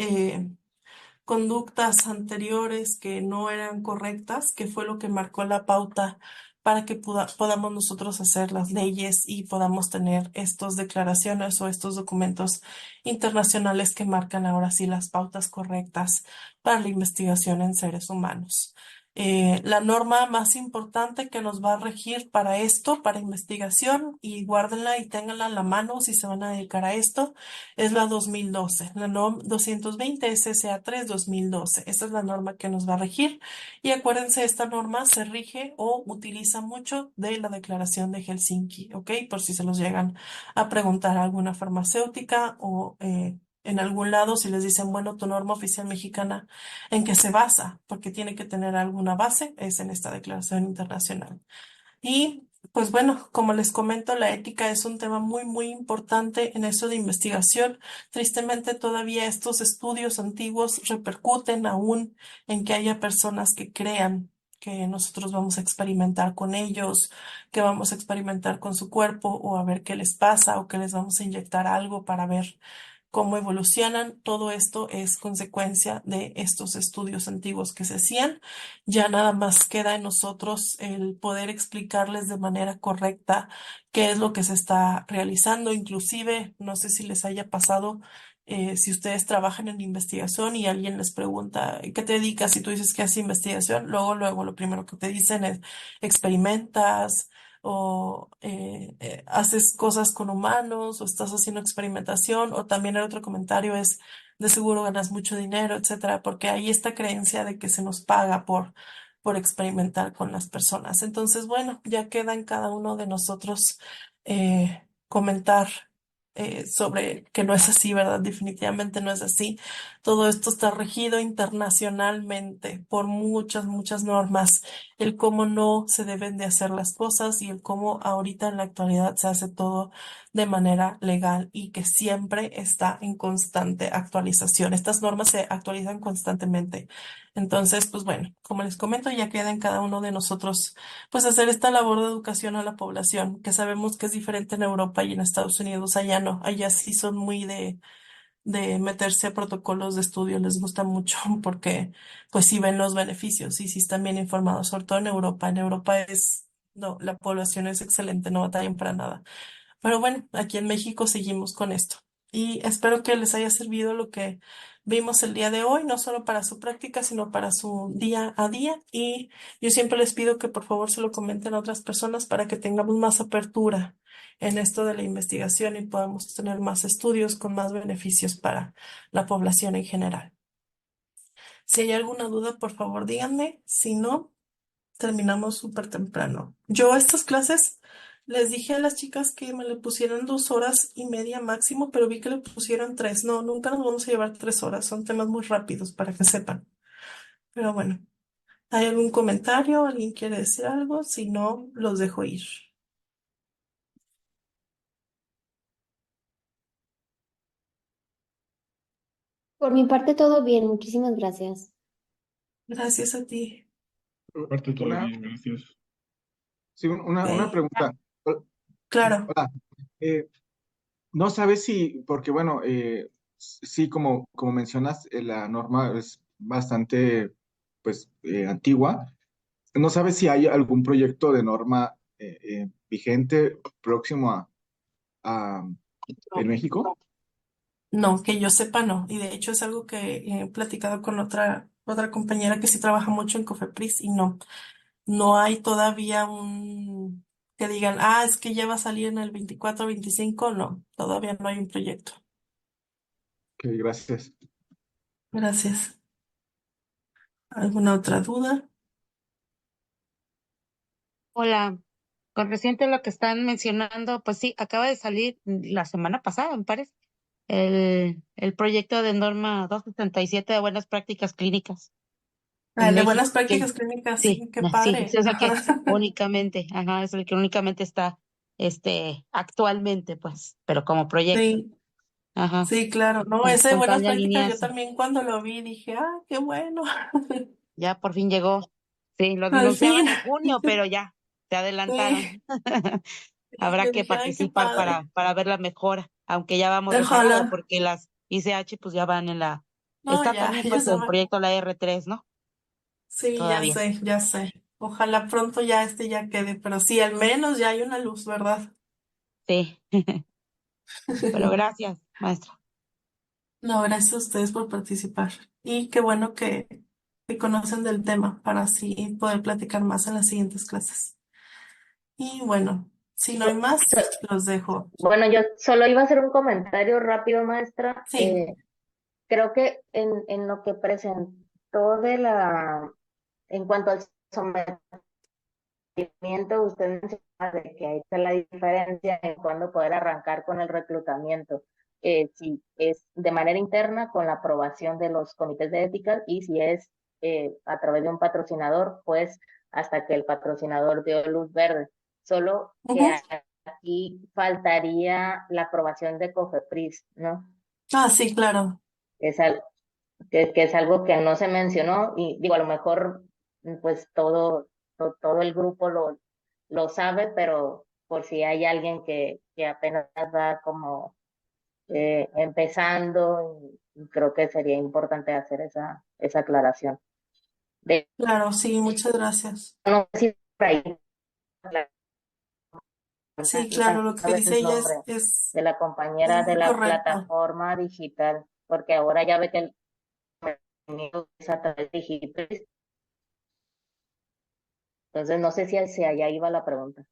conductas anteriores que no eran correctas, que fue lo que marcó la pauta para que podamos nosotros hacer las leyes y podamos tener estas declaraciones o estos documentos internacionales que marcan ahora sí las pautas correctas para la investigación en seres humanos. La norma más importante que nos va a regir para esto, para investigación, y guárdenla y ténganla en la mano si se van a dedicar a esto, es la 2012, la NOM 220 SSA3 2012. Esta es la norma que nos va a regir. Y acuérdense, esta norma se rige o utiliza mucho de la Declaración de Helsinki, ¿ok? Por si se los llegan a preguntar a alguna farmacéutica o en algún lado, si les dicen, bueno, tu norma oficial mexicana, ¿en qué se basa? Porque tiene que tener alguna base, es en esta declaración internacional. Y pues bueno, como les comento, la ética es un tema muy, muy importante en eso de investigación. Tristemente, todavía estos estudios antiguos repercuten aún en que haya personas que crean que nosotros vamos a experimentar con ellos, que vamos a experimentar con su cuerpo o a ver qué les pasa o que les vamos a inyectar algo para ver cómo evolucionan. Todo esto es consecuencia de estos estudios antiguos que se hacían. Ya nada más queda en nosotros el poder explicarles de manera correcta qué es lo que se está realizando. Inclusive, no sé si les haya pasado, si ustedes trabajan en investigación y alguien les pregunta, ¿qué te dedicas? Y tú dices que haces investigación, luego lo primero que te dicen es, experimentas o haces cosas con humanos o estás haciendo experimentación o también el otro comentario es de seguro ganas mucho dinero, etcétera, porque hay esta creencia de que se nos paga por experimentar con las personas. Entonces, bueno, ya queda en cada uno de nosotros comentar sobre que no es así, ¿verdad? Definitivamente no es así. Todo esto está regido internacionalmente por muchas, muchas normas, el cómo no se deben de hacer las cosas y el cómo ahorita en la actualidad se hace todo de manera legal y que siempre está en constante actualización. Estas normas se actualizan constantemente. Entonces, pues bueno, como les comento, ya queda en cada uno de nosotros, pues hacer esta labor de educación a la población, que sabemos que es diferente en Europa y en Estados Unidos. Allá no, allá sí son muy de meterse a protocolos de estudio, les gusta mucho porque pues sí ven los beneficios y sí están bien informados, sobre todo en Europa. En Europa es, no, la población es excelente, no batallan para nada. Pero bueno, aquí en México seguimos con esto. Y espero que les haya servido lo que vimos el día de hoy, no solo para su práctica, sino para su día a día. Y yo siempre les pido que por favor se lo comenten a otras personas para que tengamos más apertura en esto de la investigación y podamos tener más estudios con más beneficios para la población en general. Si hay alguna duda, por favor díganme. Si no, terminamos súper temprano. Yo estas clases les dije a las chicas que me le pusieran 2 horas y media máximo, pero vi que le pusieron tres. No, nunca nos vamos a llevar 3 horas. Son temas muy rápidos para que sepan. Pero bueno, ¿hay algún comentario? ¿Alguien quiere decir algo? Si no, los dejo ir. Por mi parte, todo bien, muchísimas gracias. Gracias a ti. Por parte todo Una, bien, gracias. sí, una Ok, pregunta. claro. Hola, eh, no sabes si, porque bueno, sí, como mencionas, la norma es bastante, pues, antigua. No sabes si hay algún proyecto de norma vigente próximo a- en No, México. no, que yo sepa, no. Y de hecho es algo que he platicado con otra compañera que sí trabaja mucho en Cofepris y no. No hay todavía un que digan, ah, es que ya va a salir en el 24 25. No, todavía no hay un proyecto. Ok, gracias. Gracias. ¿Alguna otra duda? Hola, con reciente lo que están mencionando, pues sí, acaba de salir la semana pasada, me parece, el proyecto de norma 267 de buenas prácticas clínicas Ah, en el de buenas México, que prácticas clínicas, sí, sí, qué sí, padre. ese es el Ajá. que únicamente, ajá, es el que únicamente está, actualmente, pues, pero como proyecto, Sí, ajá, sí, claro. No, ese de con tal buenas de prácticas, yo alinearse. también cuando lo vi dije, ah, qué bueno. Ya por fin llegó. Sí, lo Al fin. anunciaban en junio, pero ya se Sí, adelantaron. sí, Habrá yo que dije, ay, qué participar padre. para ver la mejora, aunque ya vamos rezagado, Ojalá. porque las ICH pues ya van en la, No, está ya, también ya pues se el va. proyecto la R3, ¿no? Sí, ya Todavía. sé, ya sé. Ojalá pronto ya ya quede, pero sí, al menos ya hay una luz, ¿verdad? Sí, pero gracias, maestra. No, gracias a ustedes por participar. Y qué bueno que conocen del tema para así poder platicar más en las siguientes clases. Y bueno, si no hay Bu- más, so- los dejo. Bueno, yo solo iba a hacer un comentario rápido, maestra. Sí, Creo que en lo que presentó en cuanto al sometimiento, usted menciona de que ahí está la diferencia en cuándo poder arrancar con el reclutamiento. Si es de manera interna con la aprobación de los comités de ética y si es a través de un patrocinador, pues hasta que el patrocinador dio luz verde. solo que Ujú. aquí faltaría la aprobación de COFEPRIS, ¿no? Ah, sí, claro. Es que es algo que no se mencionó y digo, a lo mejor pues todo el grupo lo sabe, pero por si hay alguien que apenas va como empezando, y creo que sería importante hacer esa aclaración. De, Claro, sí, muchas gracias. no sé si por ahí Sí, claro, lo que sabes dice el ella nombre es, de la es compañera de muy la correcto. plataforma digital, porque ahora ya ve que el contenido es a través digital. Entonces no sé si allá iba la pregunta.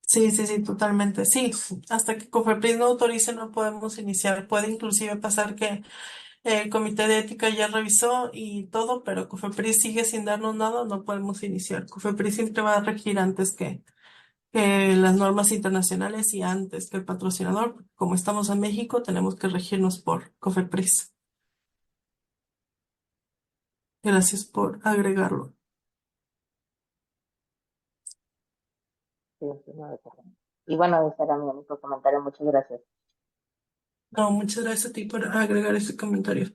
Sí, sí, sí, totalmente. Sí, hasta que COFEPRIS no autorice no podemos iniciar. Puede inclusive pasar que el comité de ética ya revisó y todo, pero COFEPRIS sigue sin darnos nada, no podemos iniciar. COFEPRIS siempre va a regir antes que las normas internacionales y antes que el patrocinador. Como estamos en México, tenemos que regirnos por COFEPRIS. Gracias por agregarlo. Sí, sí, no, y bueno, ese era mi único comentario. Muchas gracias. No, muchas gracias a ti por agregar ese comentario.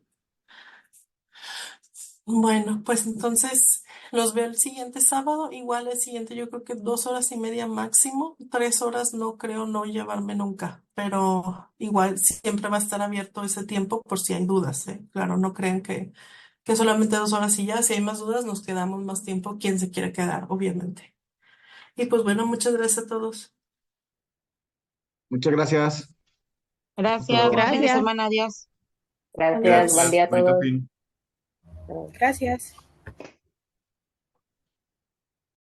Bueno, pues entonces los veo el siguiente sábado. Igual el siguiente, yo creo que 2 horas y media máximo. 3 horas no creo no llevarme nunca, pero igual siempre va a estar abierto ese tiempo por si hay dudas, ¿eh? Claro, no crean que solamente 2 horas y ya. Si hay más dudas, nos quedamos más tiempo. Quien se quiere quedar, obviamente. Y pues bueno, muchas gracias a todos. Muchas gracias. Hasta Gracias, buen luego. fin de Gracias, semana, adiós. Gracias, buen Adiós. día Gracias. a Bonito todos. fin. Gracias. gracias.